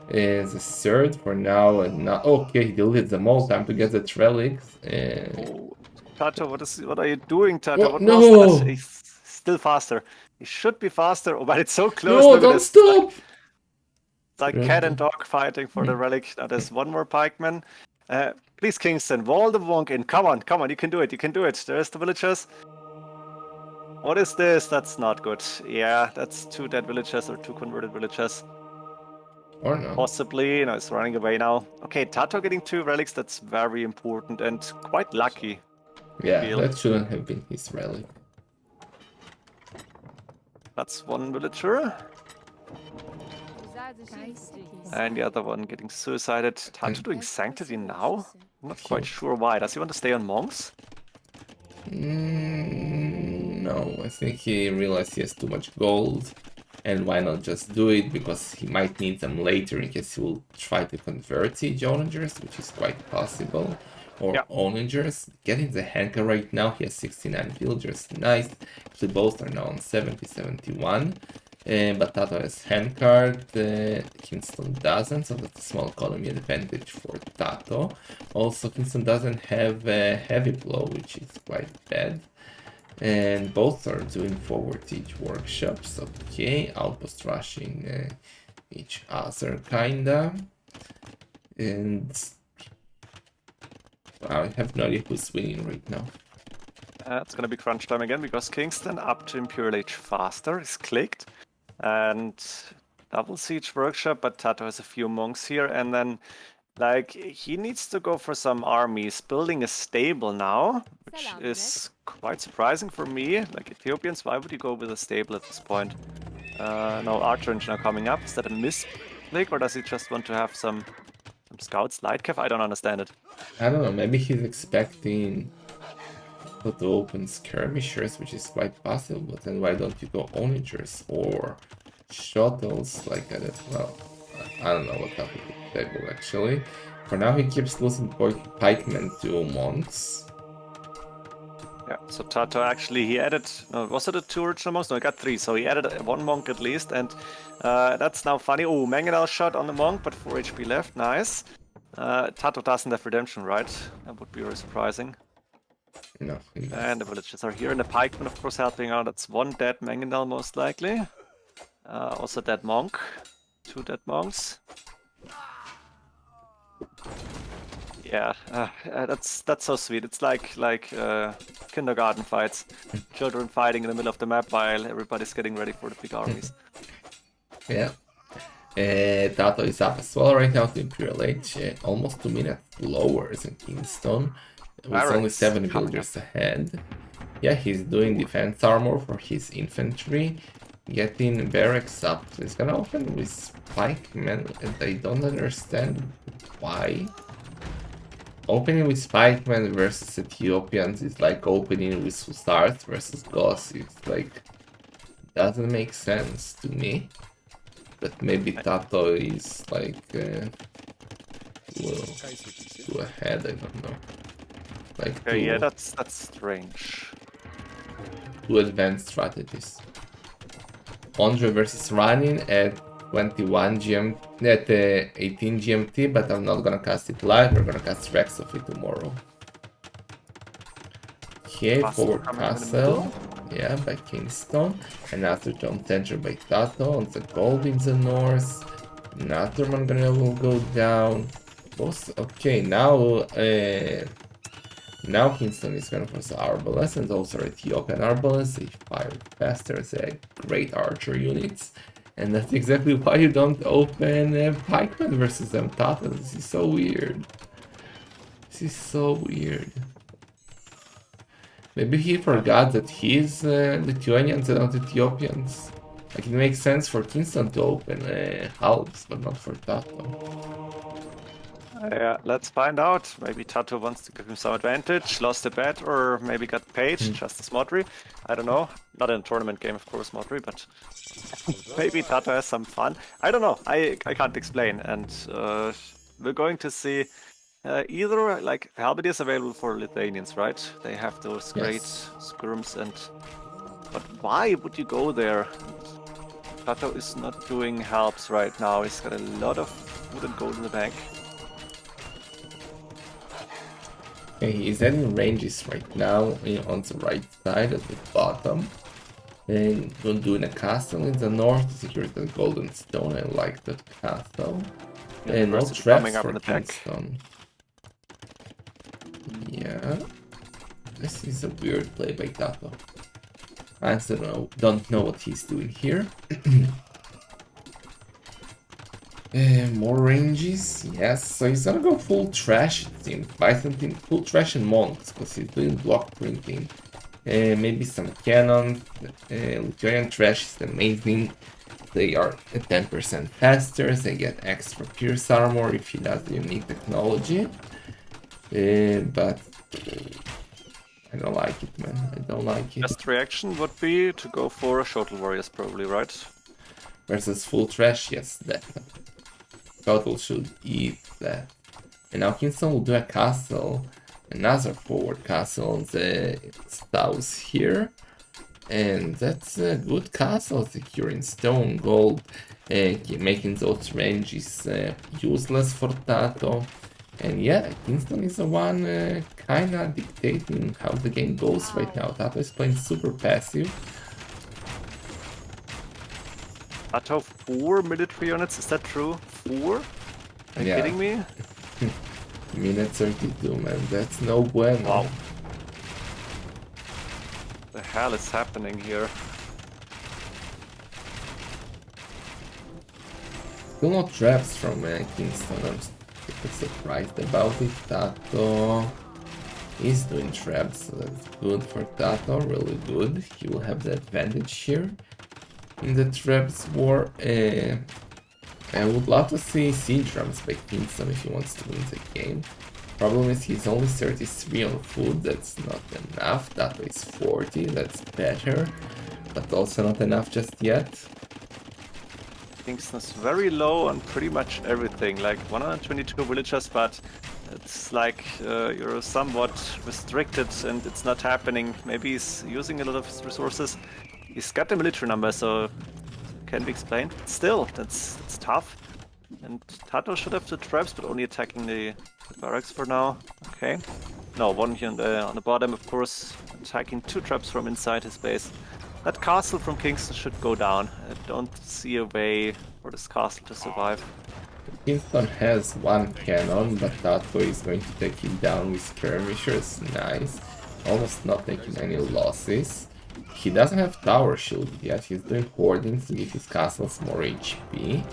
3rd for now. And now, okay, he deleted them all. Time to get that relics. Oh, Tatoh, what are you doing, Tatoh? What? What No! was that? He's still faster. He should be faster, but it's so close. No, Look at don't this. stop! It's like cat and dog fighting for the relic. Now there's 1 more pikeman. Please, Kingston, wall the wonk in. Come on, you can do it, There's the villagers. What is this? That's not good. Yeah, that's 2 dead villagers or 2 converted villagers. Or no. Possibly, you know, it's running away now. Okay, Tatoh getting 2 relics, that's very important and quite lucky. Yeah, Feel. that shouldn't have been his relic. That's 1 villager. And the other one getting suicided. Tatoh doing Sanctity now? I'm not quite sure why. Does he want to stay on Monks? No, I think he realized he has too much gold. And why not just do it? Because he might need them later in case he will try to convert siege onagers, which is quite possible. Or onagers. Getting the handcar right now, he has 69 villagers. Nice. Actually, both are now on 70, 71. But Tatoh has handcard, Kingston doesn't, so that's a small economy advantage for Tatoh. Also, Kingston doesn't have a heavy blow, which is quite bad. And both are doing forward siege workshops. Okay, outpost rushing each other, kinda. And I have no idea who's winning right now. It's gonna be crunch time again because Kingston up to Imperial Age faster is clicked. And double siege workshop, but Tatoh has a few monks here, and then like he needs to go for some armies, building a stable now, which is quite surprising for me. Like Ethiopians, why would you go with a stable at this point? No archer engine are coming up. Is that a misclick, or does he just want to have some scouts light cav? I don't understand it. I don't know, maybe he's expecting to open skirmishers, which is quite possible, but then why don't you go onagers or shuttles like that as well? I don't know what happened with the table actually. For now he keeps losing pikemen to monks. Yeah, so Tatoh actually, he added, was it a 2 original monks? No, he got 3, so he added 1 monk at least, and that's now funny. Oh, Mangonel shot on the monk, but 4 HP left, nice. Tatoh doesn't have redemption, right? That would be very surprising. No. And the villagers are here, and the pikemen, of course, helping out. That's 1 dead Mangonel, most likely. Also dead monk. 2 dead monks. Yeah, that's so sweet. It's like kindergarten fights. Children fighting in the middle of the map while everybody's getting ready for the big armies. Yeah. Tatoh is up as well right now to Imperial Age, almost 2 minutes lower than Kingston, with only 7 villagers ahead. Yeah, he's doing defense armor for his infantry, getting barracks up. So he's gonna open with pikemen, and I don't understand why. Opening with pikemen versus Ethiopians is like opening with Hussars versus Goths. It's like, doesn't make sense to me. But maybe Tatoh is like will go ahead, I don't know. Like Okay, yeah, that's strange. 2 advanced strategies. Andre versus running at 21 GMT, at 18 GMT, but I'm not gonna cast it live. We're gonna cast Rex of it tomorrow. Okay, forward castle. Yeah, by Kingston. Another John Center by Tatoh on the gold in the north. Another Mangonel will go down. Both, okay, now now Kingston is going for the Arbalest, and also Ethiopian Arbalest. They fire faster, they great archer units. And that's exactly why you don't open Pikeman versus them, Tatoh. This is so weird. This is so weird. Maybe he forgot that he's Lithuanians and not Ethiopians. Like, it makes sense for Kingston to open halves, but not for Tatoh. Yeah, let's find out. Maybe Tatoh wants to give him some advantage, lost a bet, or maybe got paid, just as Modri. I don't know. Not in a tournament game, of course, Modri, but maybe Tatoh has some fun. I don't know. I can't explain. And we're going to see either, like, Halberd is available for Lithuanians, right? They have those great skirms, and but why would you go there? Tatoh is not doing helps right now. He's got a lot of wood and gold in the bank. Okay, he's adding ranges right now on the right side at the bottom. And doing a castle in the north to secure the golden stone. I like that castle. And no traps for Kingston. Yeah. This is a weird play by Tatoh. I don't know what he's doing here. More ranges, yes. So he's gonna go full trash, it seems. Byzantine, full trash and monks, because he's doing block printing. Maybe some cannon. Lithuanian trash is amazing. They are 10% faster, they get extra pierce armor if he does the unique technology. But I don't like it, man. I don't like it. Best reaction would be to go for Shuttle Warriors, probably, right? Versus full trash, yes, definitely. Tatoh should eat that. And now Kingston will do a castle, another forward castle on the south here. And that's a good castle, securing stone, gold, making those ranges useless for Tatoh. And yeah, Kingston is the one kinda dictating how the game goes right now. Tatoh is playing super passive. Tatoh 4 military units, is that true? 4? Are you Yeah. kidding me? Minute 32, man, that's no bueno. Wow. The hell is happening here? Still no traps from Kingston, I'm super surprised about it. Tatoh is doing traps, so that's good for Tatoh, really good. He will have the advantage here in the traps war. I would love to see siege drums by Kingston if he wants to win the game. Problem is he's only 33 on food, that's not enough. Tatoh is 40, that's better, but also not enough just yet. Kingston's very low on pretty much everything, like 122 villagers, but it's like you're somewhat restricted and it's not happening. Maybe he's using a lot of his resources. He's got the military number, so can be explained. Still, that's tough. And Tatoh should have the traps, but only attacking the barracks for now. Okay. No, one here on the bottom, of course, attacking 2 traps from inside his base. That castle from Kingston should go down. I don't see a way for this castle to survive. Kingston has 1 cannon, but Tatoh is going to take him down with skirmishers. Nice. Almost not taking any losses. He doesn't have tower shield yet, he's doing hoardings to give his castles more HP.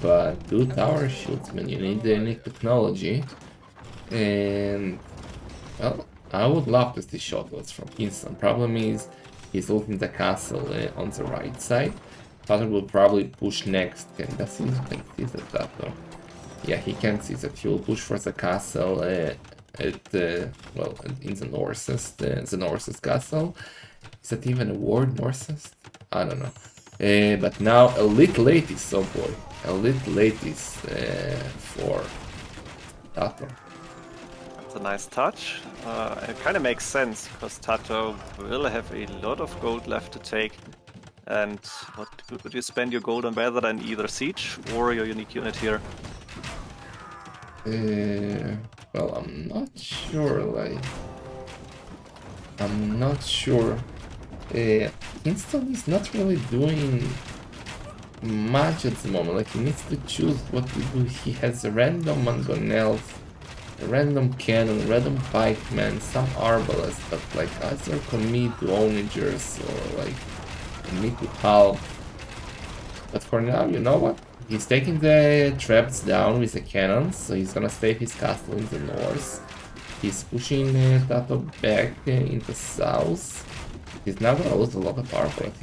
But 2 tower shields, man, you need the unique technology. And well, I would love to see shotlets from Kingston. Problem is, he's ulting the castle on the right side. Tatoh will probably push next. And does he see the Tatoh? Yeah, he can see that. He will push for the castle well, in the northest castle. Is that even a word, northest? I don't know. But now elite latest, oh boy, elite latest for Tatoh. That's a nice touch. It kind of makes sense, because Tatoh will have a lot of gold left to take. And what would you spend your gold on better than either siege or your unique unit here? Well, I'm not sure, like... I'm not sure. Kingston is not really doing much at the moment, like he needs to choose what to do. He has a random mangonels, a random cannon, random pikeman, some arbalest, but like either commit to onagers or like commit to half. But for now, you know what? He's taking the traps down with the cannons, so he's gonna save his castle in the north. He's pushing Tatoh back in the south. He's now gonna lose a lot of power points.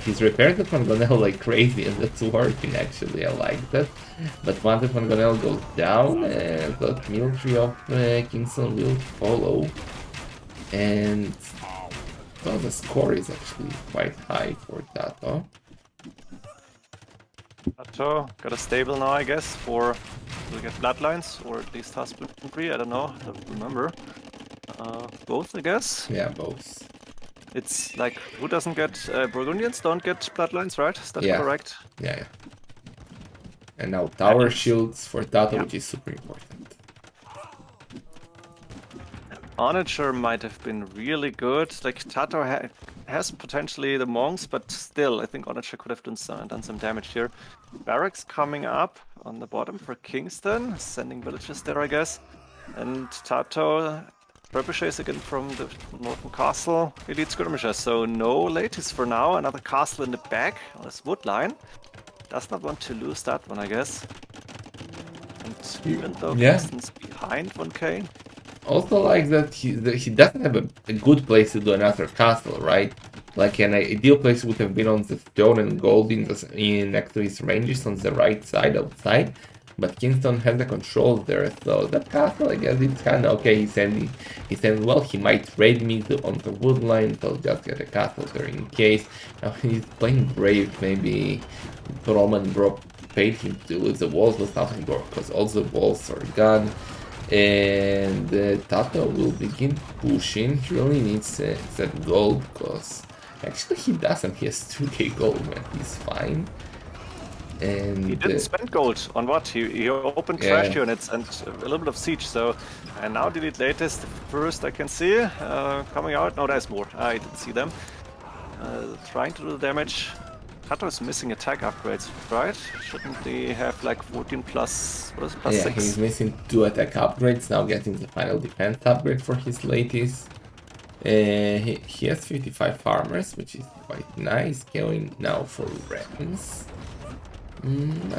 He's repaired the Mangonel like crazy, and that's working actually. I like that. But once the Mangonel goes down, the military of Kingston will follow. And well, the score is actually quite high for Tatoh. Tatoh got a stable now, I guess, for to get bloodlines, or at least has infantry, I don't know, I don't remember. Both, I guess. Yeah, both. It's like, who doesn't get, Burgundians don't get bloodlines, right? Is that Yeah. correct? Yeah. And now tower shields for Tatoh, which is super important. Onager might have been really good. Like, Tatoh has potentially the monks, but still, I think Onager could have done some damage here. Barracks coming up on the bottom for Kingston, sending villages there, I guess. And Tatoh trebuchets again from the northern castle, elite skirmishers. So no ladies for now. Another castle in the back on this wood line. does not want to lose that one, I guess. And even though Yeah. Kingston's behind 1k, Also like that he doesn't have a good place to do another castle, right? Like an ideal place would have been on the stone and gold in next to his ranges on the right side outside. But Kingston has the control there, so that castle, I guess it's kind of okay. He said, well, he might trade me on the wood line, so I'll just get a castle there in case. Now he's playing brave, maybe Roman Bro paid him to lose the walls, but nothing more, because all the walls are gone. And Tatoh will begin pushing. He really needs that gold, because actually he doesn't. He has 2k gold, man. He's fine. And he didn't spend gold on what? He opened trash units and a little bit of siege, so... And now delete latest, the first I can see, coming out. No, there's more. I didn't see them. Trying to do the damage. Tatoh is missing attack upgrades, right? Shouldn't he have like 14 plus, what is it, plus 6? He's missing 2 attack upgrades, now getting the final defense upgrade for his latest. He has 55 farmers, which is quite nice, going now for rams.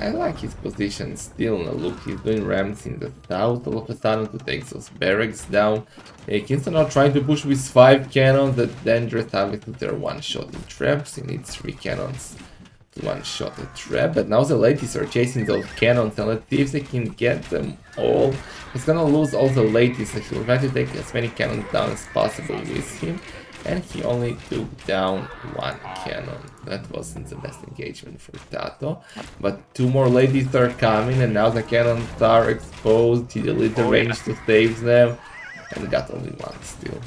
I like his position still. Now look, he's doing rams in the south all of a sudden to take those barracks down. Kingston are trying to push with 5 cannons. That's dangerous, obviously they're one-shotting traps. He needs 3 cannons to one-shot a trap. But now the ladies are chasing those cannons, and let's see if they can get them all. He's gonna lose all the ladies, so he'll try to take as many cannons down as possible with him. And he only took down 1 cannon. That wasn't the best engagement for Tatoh. But 2 more ladies are coming, and now the cannons are exposed. He deleted the range to save them, and got only 1 still.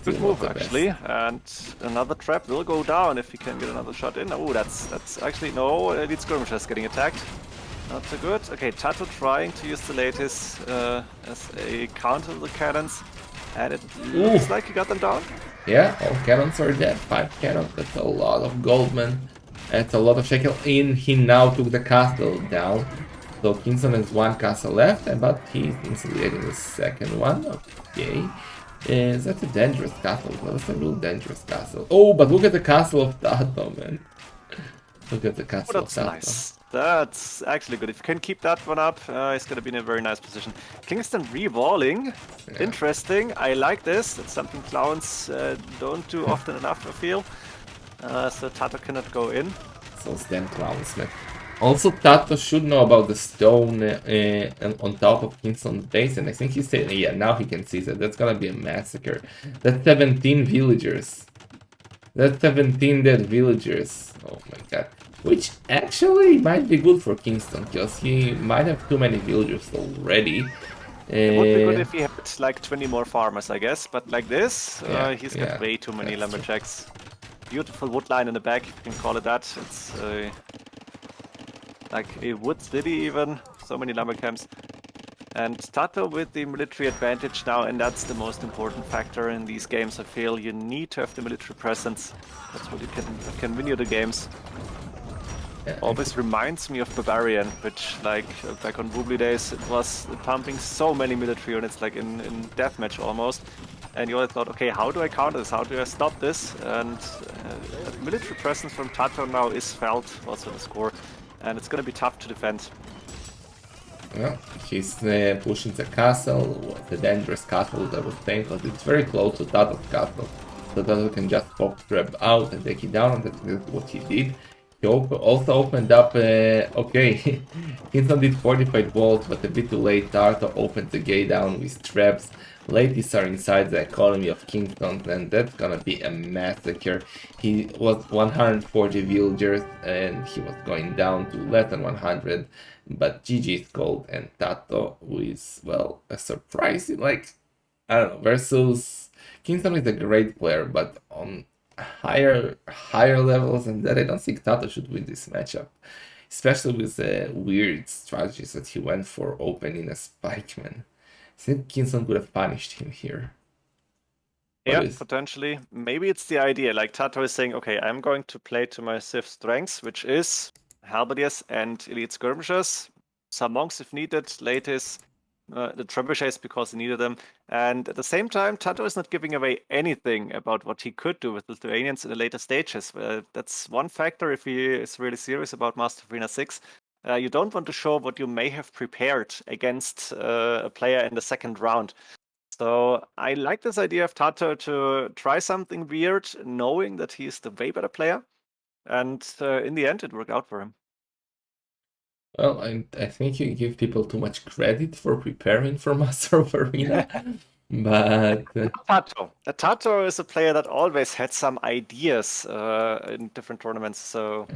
Good move, actually. And another trap will go down if he can get another shot in. Oh, that's actually... No, Elite Skirmishers getting attacked. Not so good. Okay, Tatoh trying to use the latest as a counter to the cannons. And it looks like he got them down. Yeah, all cannons are dead. 5 cannons, that's a lot of gold, man. That's a lot of shekel in. He now took the castle down. So Kingston has 1 castle left, but he's insulating the second one. Okay. That's a dangerous castle. That's a real dangerous castle. Oh, but look at the castle of Tatoh, man. Look at the castle of Tatoh. Nice. That's actually good. If you can keep that one up, he's going to be in a very nice position. Kingston re-walling. Yeah. Interesting. I like this. It's something clowns don't do often enough, I feel. So Tatoh cannot go in. So damn clowns, man. Also, Tatoh should know about the stone on top of Kingston's base, and I think he said, yeah, now he can see that. That's gonna be a massacre. That's 17 villagers. That's 17 dead villagers. Oh my god. Which actually might be good for Kingston, because he might have too many villagers already. It would be good if he had like 20 more farmers, I guess, but like this, he's got way too many lumberjacks. True. Beautiful wood line in the back, if you can call it that. It's like a wood city even, so many lumber camps. And Tatoh with the military advantage now, and that's the most important factor in these games, I feel. You need to have the military presence. That's what you can win you the games. Always reminds me of Barbarian, which like back on Woobly days, it was pumping so many military units, like in deathmatch almost. And you always thought, okay, how do I counter this? How do I stop this? And military presence from Tatoh now is felt also the score. And it's going to be tough to defend. Well, he's pushing the castle, the dangerous castle that was saying, because it's very close to Tatoh's castle. So Tatoh can just pop trap out and take it down, and that's what he did. He also opened up, okay, Kingston did fortified walls, but a bit too late. Tatoh opened the gate down with traps. Ladies are inside the economy of Kingston, and that's gonna be a massacre. He was 140 villagers, and he was going down to less than 100. But GG is called, and Tatoh with, well, a surprising, like, I don't know, versus Kingston is a great player, but on higher levels than that, I don't think Tatoh should win this matchup. Especially with the weird strategies that he went for opening a spikeman. I think Kingston would have punished him here. Yeah, potentially. Maybe it's the idea, like Tatoh is saying, okay, I'm going to play to my Civ strengths, which is Halberdiers and Elite Skirmishers. Some monks if needed, latest. the trebuchets because he needed them. And at the same time, Tatoh is not giving away anything about what he could do with Lithuanians in the later stages. That's one factor if he is really serious about Master of Arena 6. You don't want to show what you may have prepared against a player in the second round. So I like this idea of Tatoh to try something weird, knowing that he's the way better player. And in the end, it worked out for him. Well, I think you give people too much credit for preparing for Master of Arena, but Tatoh. Tatoh is a player that always had some ideas in different tournaments. So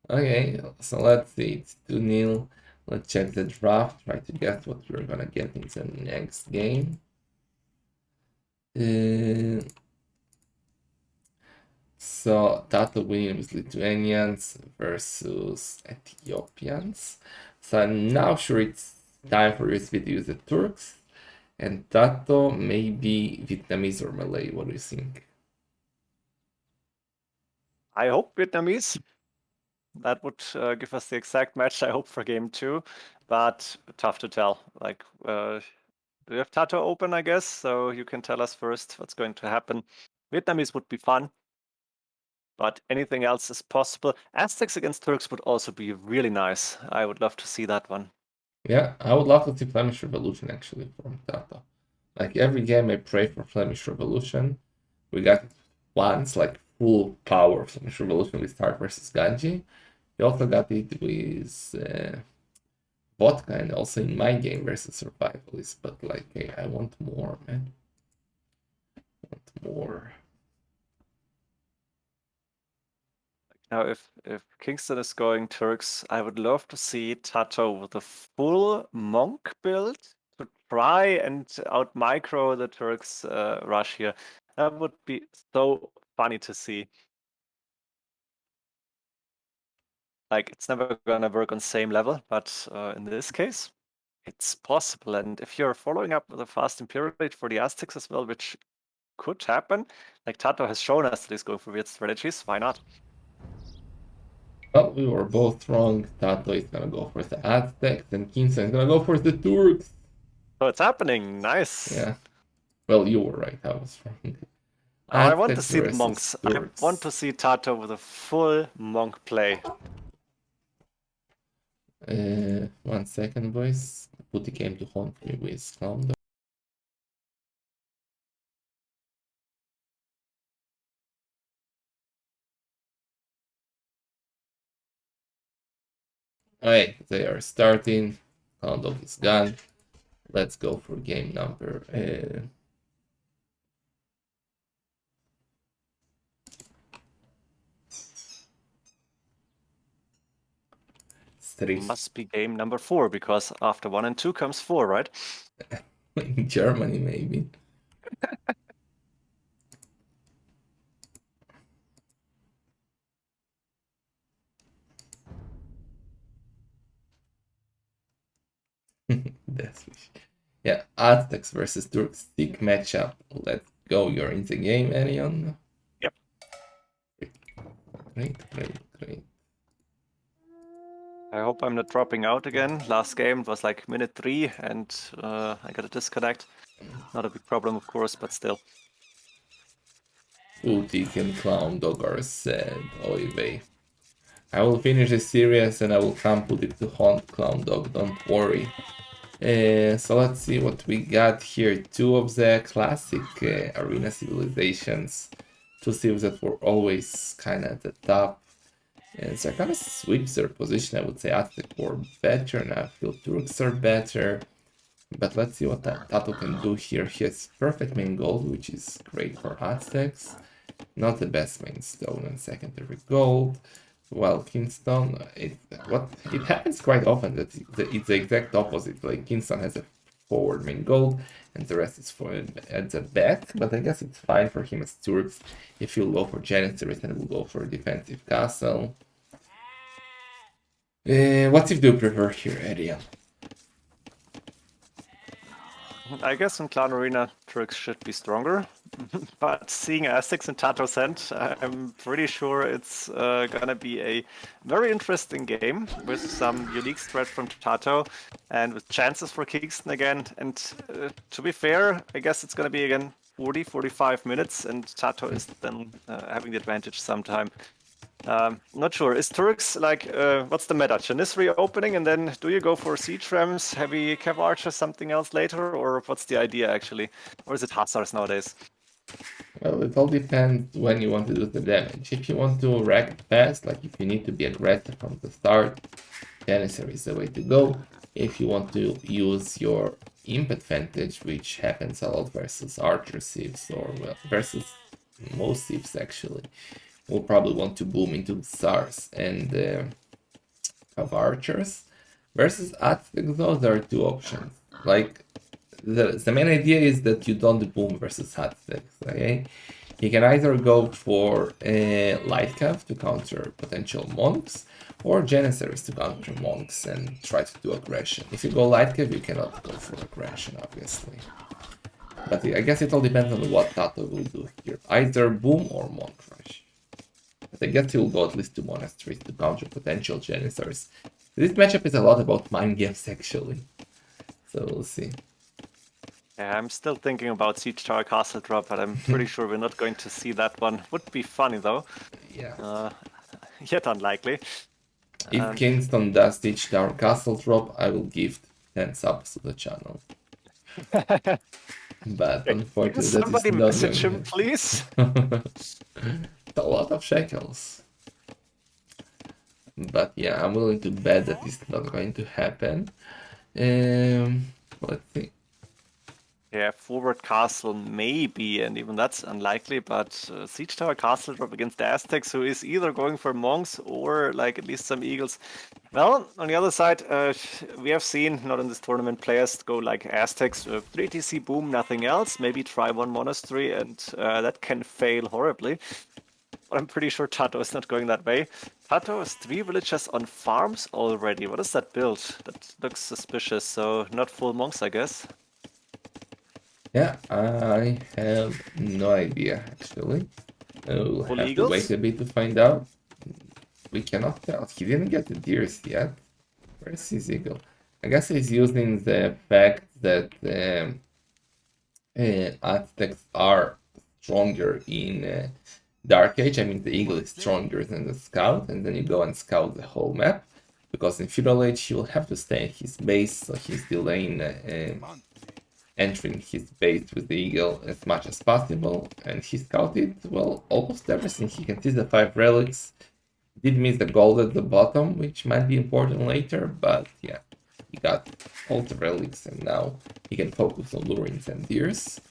okay, so let's see. It's 2-0. Let's check the draft. Try to guess what we're gonna get in the next game. So Tatoh winning with Lithuanians versus Ethiopians. So I'm now sure it's time for USV to use the Turks. And Tatoh maybe Vietnamese or Malay. What do you think? I hope Vietnamese. That would give us the exact match I hope for game 2, but tough to tell. Like, we have Tatoh open, I guess, so you can tell us first what's going to happen. Vietnamese would be fun, but anything else is possible. Aztecs against Turks would also be really nice. I would love to see that one. Yeah, I would love to see Flemish Revolution actually from Tatoh. Like every game I pray for Flemish Revolution. We got it once, like full power of Flemish Revolution with Stark versus Ganji. We also got it with Vodka and also in my game versus Survivalist. But like, hey, I want more, man. I want more. Now, if Kingston is going Turks, I would love to see Tatoh with a full monk build to try and out micro the Turks rush here. That would be so funny to see. Like, it's never gonna work on same level, but in this case, it's possible. And if you're following up with a fast Imperial Age for the Aztecs as well, which could happen, like Tatoh has shown us that he's going for weird strategies, why not? Well, we were both wrong. Tatoh is gonna go for the Aztecs and Kingston is gonna go for the Turks. So it's happening. Nice. Yeah. Well, you were right. I was wrong. I want to Aztecs see the versus monks. Turks. I want to see Tatoh with a full monk play. 1 second, boys. Putty came to haunt me with Clown. Alright, they are starting. Clown Dog is gone. Let's go for game number. Must be game number 4 because after 1 and 2 comes 4, right? In Germany, maybe. That's yeah, Aztecs versus Turks, stick matchup. Let's go. You're in the game, Arion. Yep. Great. I hope I'm not dropping out again. Last game was like minute 3 and I got a disconnect. Not a big problem, of course, but still. Utik and Clown Dog are sad. Oy vey. I will finish the series and I will come put it to haunt Clown Dog, don't worry. So let's see what we got here. 2 of the classic arena civilizations. 2 civs that were always kind of at the top. And so I kind of switched their position. I would say Aztec were better, and I feel Turks are better. But let's see what Tatoh can do here. He has perfect main gold, which is great for Aztecs. Not the best main stone and secondary gold. Well, Kingston, it happens quite often that it's the exact opposite. Like Kingston has a forward main gold, and the rest is for at the back. But I guess it's fine for him as Turks. If he'll go for Janissaries, then we'll go for a defensive castle. What if you prefer here, Ariel? I guess in Clan Arena, Turks should be stronger. But seeing Aztecs and Tatoh sent, I'm pretty sure it's gonna be a very interesting game with some unique threat from Tatoh and with chances for Kingston again. And to be fair, I guess it's gonna be again 40, 45 minutes, and Tatoh is then having the advantage sometime. Not sure. Is Turks like, what's the meta? Janissary opening, and then do you go for siege rams, heavy cav archers, something else later, or what's the idea actually? Or is it hussars nowadays? Well, it all depends when you want to do the damage. If you want to rack it fast, like if you need to be aggressive from the start, Janissary is the way to go. If you want to use your imp advantage, which happens a lot versus archer civs, or well, versus most civs actually, we'll probably want to boom into stars and have archers. Versus Aztecs, those are two options. Like, the main idea is that you don't boom versus Aztecs, okay? You can either go for a light cav to counter potential monks, or Janissaries to counter monks and try to do aggression. If you go light cav, you cannot go for aggression, obviously. But I guess it all depends on what Tatoh will do here. Either boom or monk rush. But I guess he'll go at least to monasteries to counter potential Janissaries. This matchup is a lot about mind games, actually. So we'll see. Yeah, I'm still thinking about Siege Tower Castle drop, but I'm pretty sure we're not going to see that one. Would be funny though. Yeah. Yet unlikely. If Kingston does Siege Tower Castle drop, I will give 10 subs to the channel. But unfortunately, somebody that is not message him, going please. a lot of shekels. But yeah, I'm willing to bet that it's not going to happen. Let's see. Yeah, forward castle maybe, and even that's unlikely, but Siege Tower Castle drop against the Aztecs, who is either going for monks or like at least some eagles. Well, on the other side, we have seen, not in this tournament, players go like Aztecs, 3TC boom, nothing else, maybe try one monastery, and that can fail horribly. But I'm pretty sure Tatoh is not going that way. Tatoh has 3 villagers on farms already. What is that build? That looks suspicious, so not full monks, I guess. Yeah, I have no idea actually. We'll Full have eagles? to wait a bit to find out. We cannot tell. He didn't get the deers yet. Where's his eagle? I guess he's using the fact that Aztecs are stronger in Dark Age. I mean, the eagle is stronger than the scout, and then you go and scout the whole map. Because in Feudal Age, he will have to stay in his base, so he's delaying entering his base with the eagle as much as possible, and he scouted, well, almost everything. He can see the 5 relics, did miss the gold at the bottom, which might be important later, but yeah, he got all the relics, and now he can focus on lurings and deers.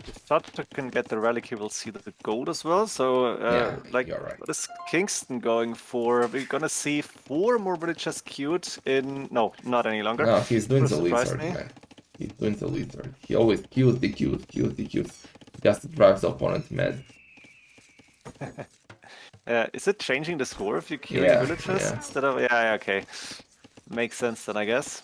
If Tatoh can get the relic, he will see the gold as well, so Yeah, like, you're right. what is Kingston going for? We're gonna see 4 more villagers queued in... No, not any longer. No, he's doing the Surprised lizard, me. man. He's doing the lizard. He always kills the queues. Just drives the opponent mad. Is it changing the score if you queue Yeah, villagers yeah. instead of... Yeah, okay. Makes sense then, I guess.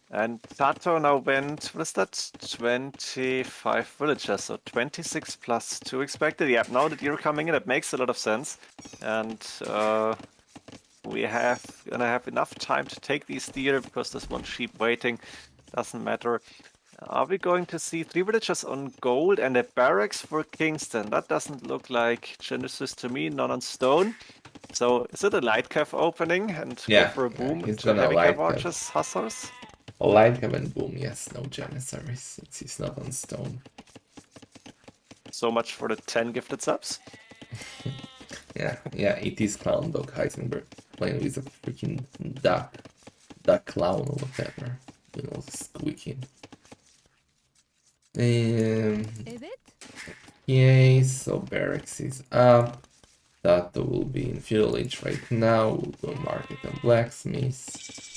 And Tatoh now went, what is that? 25 villagers, so 26 plus 2 expected. Yeah, now that you're coming in, it makes a lot of sense. And we gonna have enough time to take these deer because there's one sheep waiting. Doesn't matter. Are we going to see 3 villagers on gold and a barracks for Kingston? That doesn't look like Genesis to me, none on stone. So is it a light cav opening and Yeah, go for a boom he's into gonna heavy light cav cav. archers, hussars? Light Heaven Boom, yes, no Janissaries, since he's not on stone. So much for the 10 gifted subs. Yeah, it is Clown Dog Heisenberg playing with a freaking duck clown or whatever, you know, squeaking. Is it? Yay, so barracks is up. Tatoh will be in Feudal Age right now. We'll go market and blacksmith.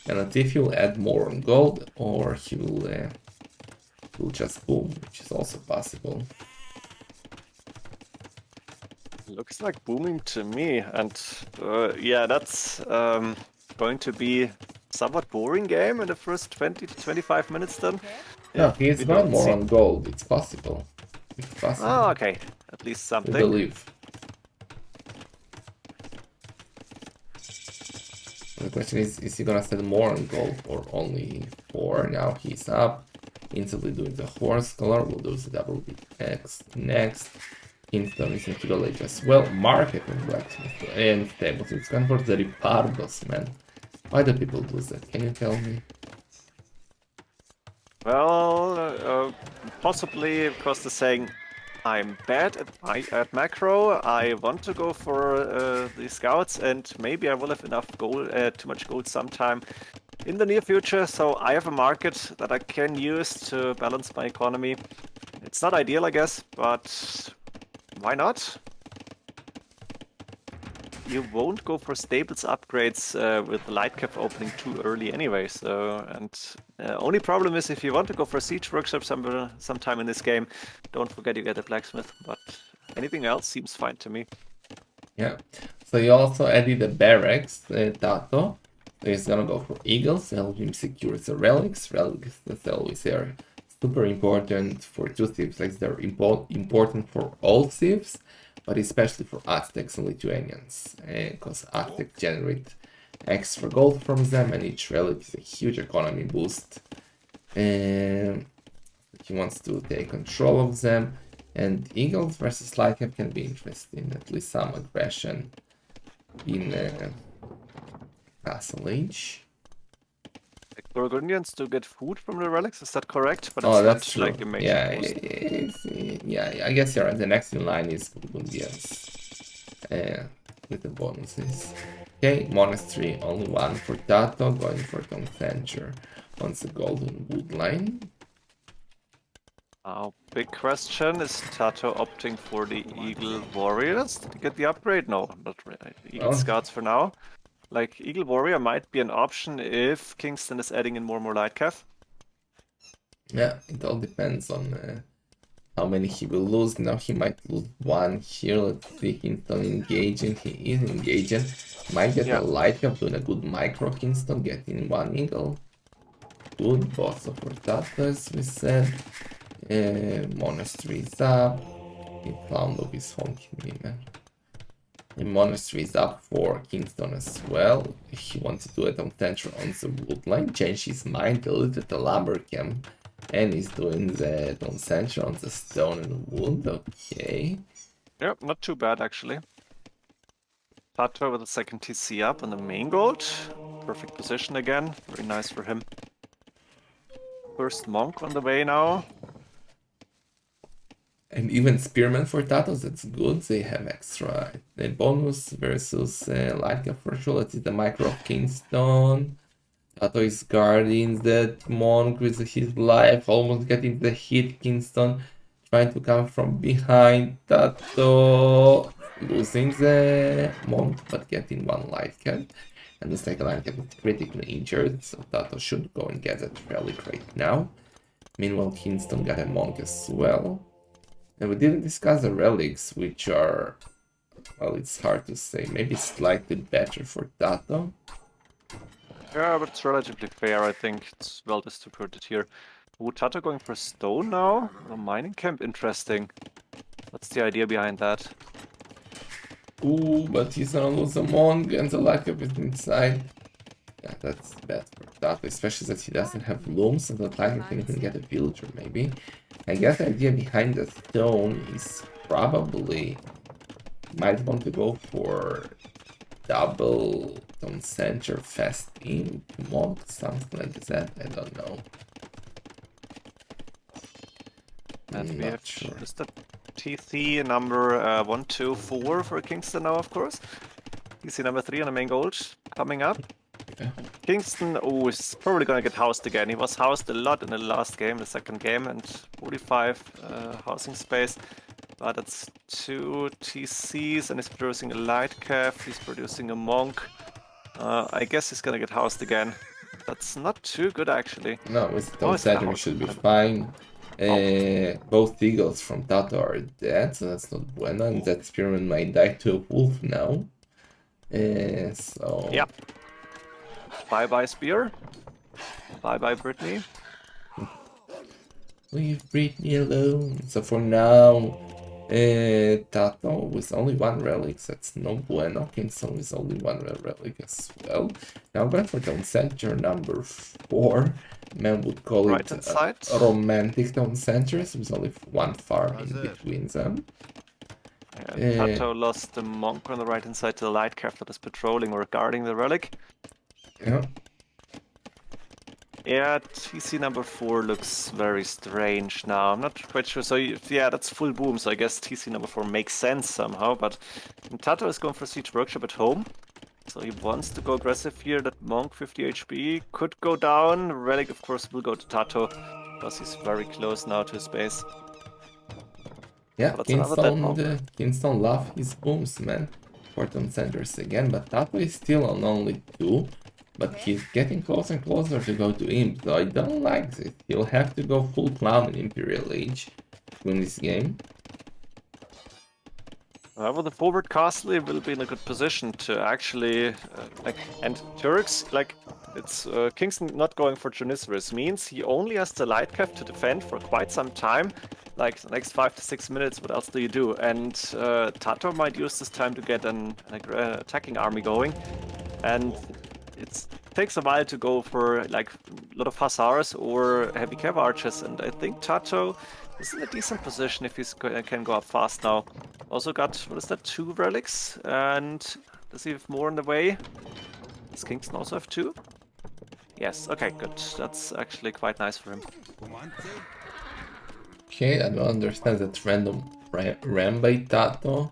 And Latif will add more on gold, or he will just boom, which is also possible. Looks like booming to me, and yeah, that's going to be somewhat boring game in the first 20 to 25 minutes then. No, If he's we going don't more see- on gold. It's possible. It's possible. Oh, okay. At least We something. believe. The question is he gonna set more on gold or only 4? Now he's up. Instantly doing the horse color. We'll do the double bit X next. Kingston is in Fiddle Age as well. Market and blacksmith and tables. It's gone for the Ripardos, man. Why do people do that? Can you tell me? Well, possibly because they're saying I'm bad at macro. I want to go for the scouts, and maybe I will have enough gold, too much gold sometime in the near future. So I have a market that I can use to balance my economy. It's not ideal, I guess, but why not? You won't go for stables upgrades with the light cap opening too early anyway. So, and only problem is if you want to go for a siege workshop sometime in this game, don't forget you get a blacksmith. But anything else seems fine to me. Yeah. So you also added the barracks, Tatoh. So he's gonna go for eagles to help him secure the relics. Relics, that's always there. Super important for 2 thieves, like they're important for all thieves, but especially for Aztecs and Lithuanians, because Aztecs generate extra gold from them, and each relic is a huge economy boost. He wants to take control of them, and Eagles versus Lycab can be interesting, at least some aggression in Castle Age. Burgundians do get food from the relics, is that correct? But Oh, it's that's not true. like a major Yeah, boost. yeah, I guess you're right. The next in line is Burgundians with the bonuses. Okay, Monastery, only 1 for Tatoh, going for Concenture on the Golden Wood line. Big question, is Tatoh opting for the Eagle Warriors? Did he get the upgrade? No, not really. Eagle Oh. Scouts for now. Like, Eagle Warrior might be an option if Kingston is adding in more light cav. Yeah, it all depends on how many he will lose. Now he might lose 1 here. Let's see, Kingston engaging. He is engaging. Might get a light cap, doing a good micro Kingston, getting 1 eagle. Good, boss of Ro32, as we said. Monastery is up. He found of his honking me, man. The monastery is up for Kingston as well. He wants to do it on Central on the wood line. Change his mind a little to lumber camp. And he's doing that on Central on the stone and wood. Okay. Yep, not too bad actually. Tatoh with the second TC up on the main gold. Perfect position again. Very nice for him. First monk on the way now. And even spearmen for Tatoh, that's good. They have extra bonus versus Laika for sure. Let's see the micro of Kingston. Tatoh is guarding that monk with his life, almost getting the hit. Kingston trying to come from behind. Tatoh losing the monk, but getting 1 life cap. And the second life cap is critically injured, so Tatoh should go and get that relic right now. Meanwhile, Kingston got a monk as well. And we didn't discuss the relics, which are, well, it's hard to say. Maybe slightly better for Tatoh. Yeah, but it's relatively fair, I think. It's well distributed here. Ooh, Tatoh going for stone now? A mining camp, interesting. What's the idea behind that? Ooh, but he's gonna lose a monk and the lack of it inside. Yeah, that's bad for Tatoh, especially that he doesn't have looms, and that lack can even get a villager, maybe. I guess the idea behind the stone is probably might want to go for double on center fast in monk, something like that. I don't know. And I'm we not have sure. just a TC number 124 for Kingston now, of course. TC number 3 on the main gold coming up. Yeah. Kingston, oh, is probably gonna get housed again. He was housed a lot in the last game, the second game, and 45 housing space. But it's 2 TCs, and he's producing a light calf, he's producing a monk. I guess he's gonna get housed again. That's not too good, actually. No, with Oh, Tom it's gonna Saturn we house should be him. fine. Both eagles from Tatoh are dead, so that's not bueno, and that spearman might die to a wolf now. So Yeah. Bye-bye Spear. Bye-bye Brittany. Leave Britney alone. So for now, Tatoh with only one relic, that's no bueno. Kingston with only one relic as well. Now going for Town Center number 4. Man would call Right it inside. romantic Town Centers with only one farm in between them. Tatoh lost the monk on the right hand side to the light craft that is patrolling or guarding the relic. Yeah. Yeah, TC number 4 looks very strange now. I'm not quite sure. So yeah, that's full boom. So I guess TC number 4 makes sense somehow. But Tatoh is going for Siege Workshop at home. So he wants to go aggressive here. That monk 50 HP could go down. Relic of course will go to Tatoh because he's very close now to his base. Yeah, That's another dead monk. Kingston love his booms, man. Fortum centers again, but Tatoh is still on only 2. But he's getting closer and closer to go to Imp, so I don't like this. He'll have to go full clown in Imperial Age to win this game. However, the forward castle will be in a good position to actually, and Turks, it's Kingston not going for Janissaries means he only has the light cap to defend for quite some time, like the next 5 to 6 minutes. What else do you do? And Tatoh might use this time to get an attacking army going, and it takes a while to go for like a lot of hussars or heavy cav archers, and I think Tatoh is in a decent position if he can go up fast now. Also got, what is that, 2 relics, and does he have more on the way? Does Kingston also have 2? Yes, okay, good. That's actually quite nice for him. Okay, I don't understand that random ram by Tatoh.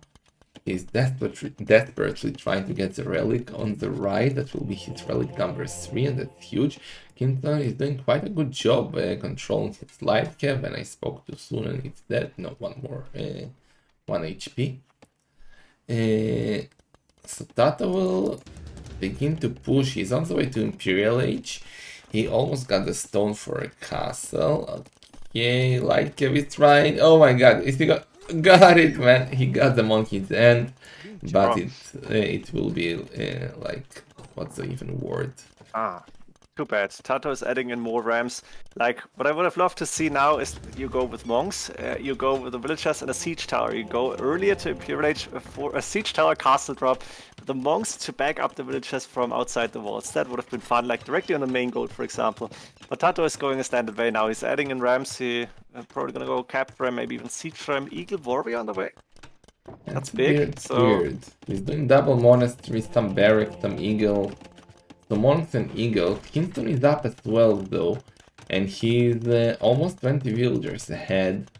He's desperately trying to get the relic on the right. That will be his relic number 3, and that's huge. Kingston is doing quite a good job controlling his light cap, and I spoke too soon and it's dead. No, one more, 1 HP. So Tatoh will begin to push. He's on the way to Imperial Age. He almost got the stone for a castle. Okay, light cap is trying. Oh my god, is he got it, man. He got the monkey's end, but it will be like, what's the even word? Too bad. Tatoh is adding in more rams. Like, what I would have loved to see now is you go with monks, you go with the villagers and a siege tower. You go earlier to Imperial Age for a siege tower castle drop, the monks to back up the villagers from outside the walls. That would have been fun, like directly on the main gold, for example. But Tatoh is going a standard way now. He's adding in rams. He probably gonna go cap ram, maybe even siege ram, eagle warrior on the way. That's big. Weird. He's doing double monastery, some barrack, some eagle. So monks and eagle. Kingston is up as well though, and he's almost 20 villagers ahead.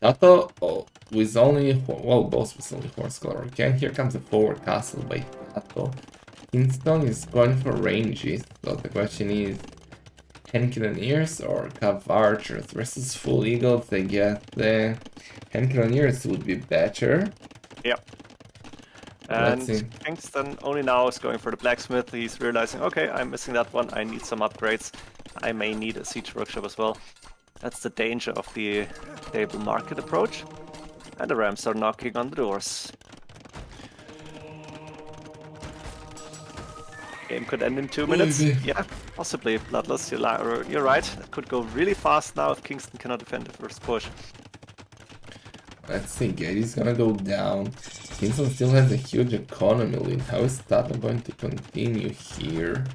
Tatoh with only, well, both with only horse color. Okay, here comes a forward castle by Tatoh. Kingston is going for ranges, so the question is hand cannoneers or cav archers versus full eagles. I guess the hand cannoneers would be better. Yep. And Kingston only now is going for the blacksmith. He's realizing, okay, I'm missing that one. I need some upgrades. I may need a siege workshop as well. That's the danger of the stable market approach. And the rams are knocking on the doors. Game could end in 2 minutes. Yeah, possibly. Bloodless, you're right. It could go really fast now if Kingston cannot defend the first push. Let's see, Gary's gonna go down. Kingston still has a huge economy lead. How is Tatoh going to continue here?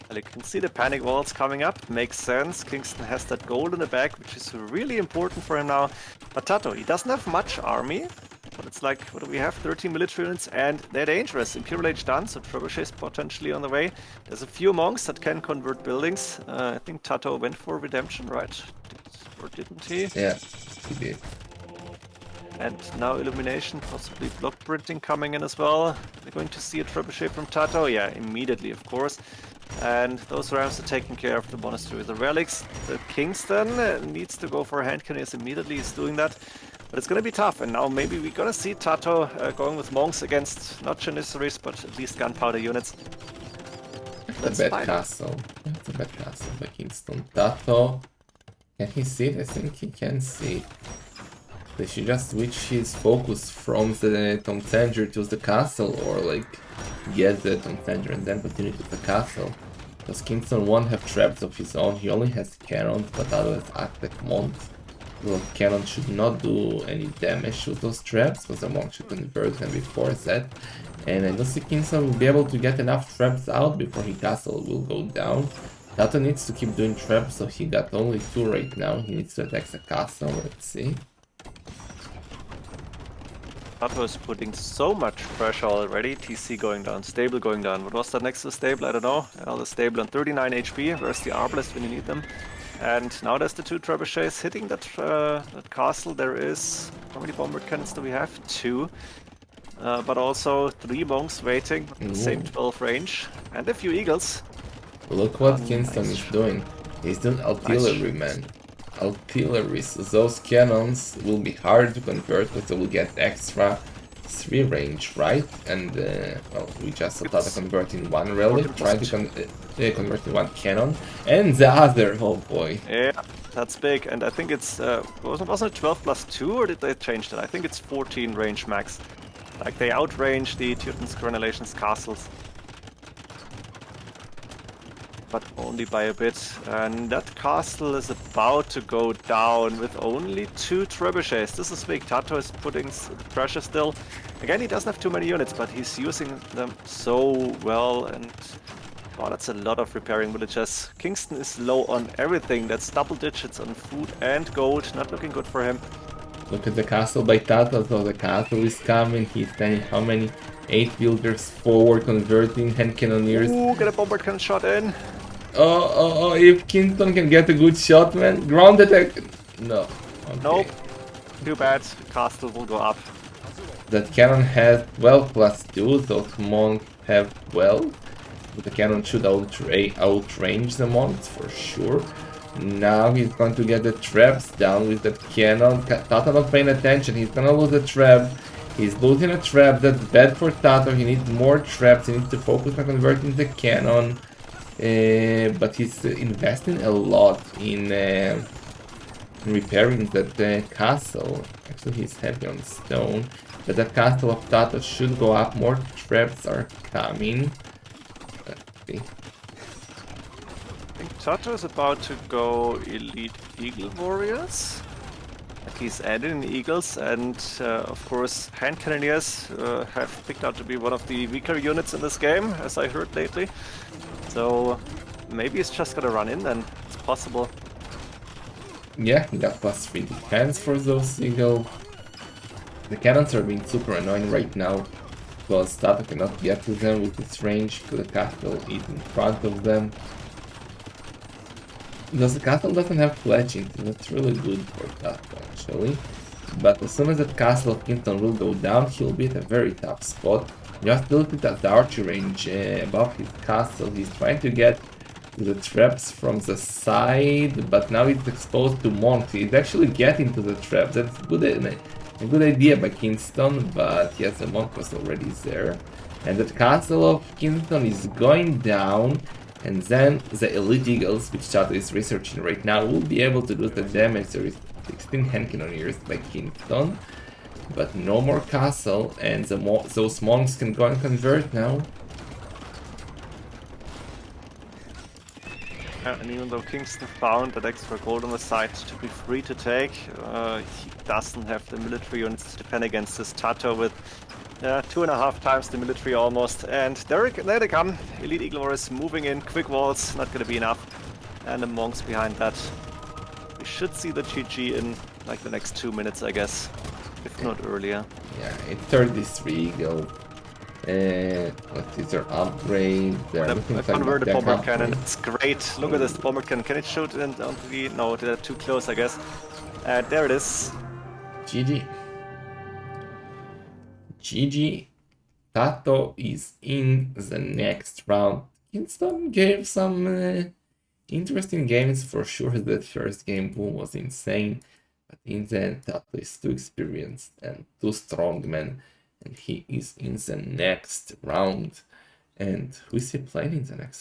Well, you can see the panic walls coming up. Makes sense. Kingston has that gold in the back, which is really important for him now. But Tatoh, he doesn't have much army. But it's like, what do we have? 13 military units, and they're dangerous. Imperial Age done, so trebuchets potentially on the way. There's a few monks that can convert buildings. I think Tatoh went for redemption, right? Or didn't he? Yeah, he did. And now illumination, possibly block printing coming in as well. We're going to see a trebuchet from Tatoh. Yeah, immediately, of course. And those rams are taking care of the monastery with the relics. The Kingston needs to go for hand cannons immediately. He's doing that. But it's going to be tough. And now maybe we're going to see Tatoh going with monks against not Janissaries, but at least gunpowder units. That's a bad castle. That's a bad castle by Kingston. Tatoh, can he see it? I think he can see it. They should just switch his focus from the town center to the castle, or like get that on center and then continue to the castle. Because Kingston won't have traps of his own, he only has cannons, but otherwise attack Monk. The cannon should not do any damage to those traps, because the monk should convert them before that. And I don't think Kingston will be able to get enough traps out before his castle will go down. Tatoh needs to keep doing traps, so he got only 2 right now. He needs to attack the castle, let's see. Tatoh is putting so much pressure already. TC going down, stable going down. What was that next to stable? I don't know. The stable on 39 HP. Where's the arbalest when you need them? And now there's the 2 trebuchets hitting that castle. There is... How many bombard cannons do we have? 2. But also 3 monks waiting at the same 12 range. And a few eagles. Look what Kingston is doing. He's doing artillery, man. Artillery. So those cannons will be hard to convert, but they will get extra 3 range, right? And well, we just saw Tatoh converting 1 relic, trying to convert in 1 cannon, and the other. Oh boy. Yeah, that's big. And I think it's wasn't it 12 plus 2, or did they change that? I think it's 14 range max. Like they outrange the Teuton's Coronation's castles, but only by a bit. And that castle is about to go down with only 2 trebuchets. This is big. Tatoh is putting pressure still. Again, he doesn't have too many units, but he's using them so well. And wow, that's a lot of repairing villages. Kingston is low on everything. That's double digits on food and gold. Not looking good for him. Look at the castle by Tatoh, so the castle is coming. He's sending how many? 8 builders forward, converting hand cannoneers. Ooh, get a bombard cannon shot in. Oh, if Kingston can get a good shot, man. Ground attack. No. Okay. Nope. Too bad. Castle will go up. That cannon has 12 plus 2, those monks have 12. But the cannon should outrange the monks for sure. Now he's going to get the traps down with the cannon. Tatoh not paying attention, he's gonna lose a trap. He's losing a trap, that's bad for Tatoh. He needs more traps, he needs to focus on converting the cannon. But he's investing a lot in repairing that castle. Actually, he's heavy on stone. But that castle of Tatoh should go up, more traps are coming. Let's see. I think Tatoh is about to go Elite Eagle Warriors. Like he's adding Eagles, and of course hand cannoneers have picked out to be one of the weaker units in this game, as I heard lately. So maybe he's just gonna run in then. It's possible. Yeah, he got plus 3 defense for those Eagle. The cannons are being super annoying right now, because Tatoh cannot get to them with its range, because the castle is in front of them. Because the castle doesn't have fletching, so that's really good for Tatoh actually. But as soon as that castle of Kingston will go down, he'll be at a very tough spot. Just look at the archer range above his castle. He's trying to get the traps from the side, but now it's exposed to monks. He's actually getting to the trap. That's a good idea by Kingston, but yes, the monk was already there. And the castle of Kingston is going down, and then the elite eagles, which Tatoh is researching right now, will be able to do the damage. There is 16 hand cannoneers by Kingston, but no more castle, and those monks can go and convert now. And even though Kingston found that extra gold on the side to be free to take, he doesn't have the military units to defend against this Tatoh with 2.5 times the military almost. And there they come. Elite Eagle Warriors moving in, quick walls, not gonna be enough. And the monks behind that. We should see the GG in like the next 2 minutes, I guess, if not earlier. Yeah, it's 33 Eagle. What is their upgrade? A converted bombard cannon, it's great. Look at this bombard cannon. Can it shoot in onto the... No, they're too close, I guess. There it is. GG. GG. Tatoh is in the next round. Kingston gave some interesting games for sure. That first game boom was insane, but in the end Tatoh is too experienced and too strong, man, and he is in the next round. And who is he playing in the next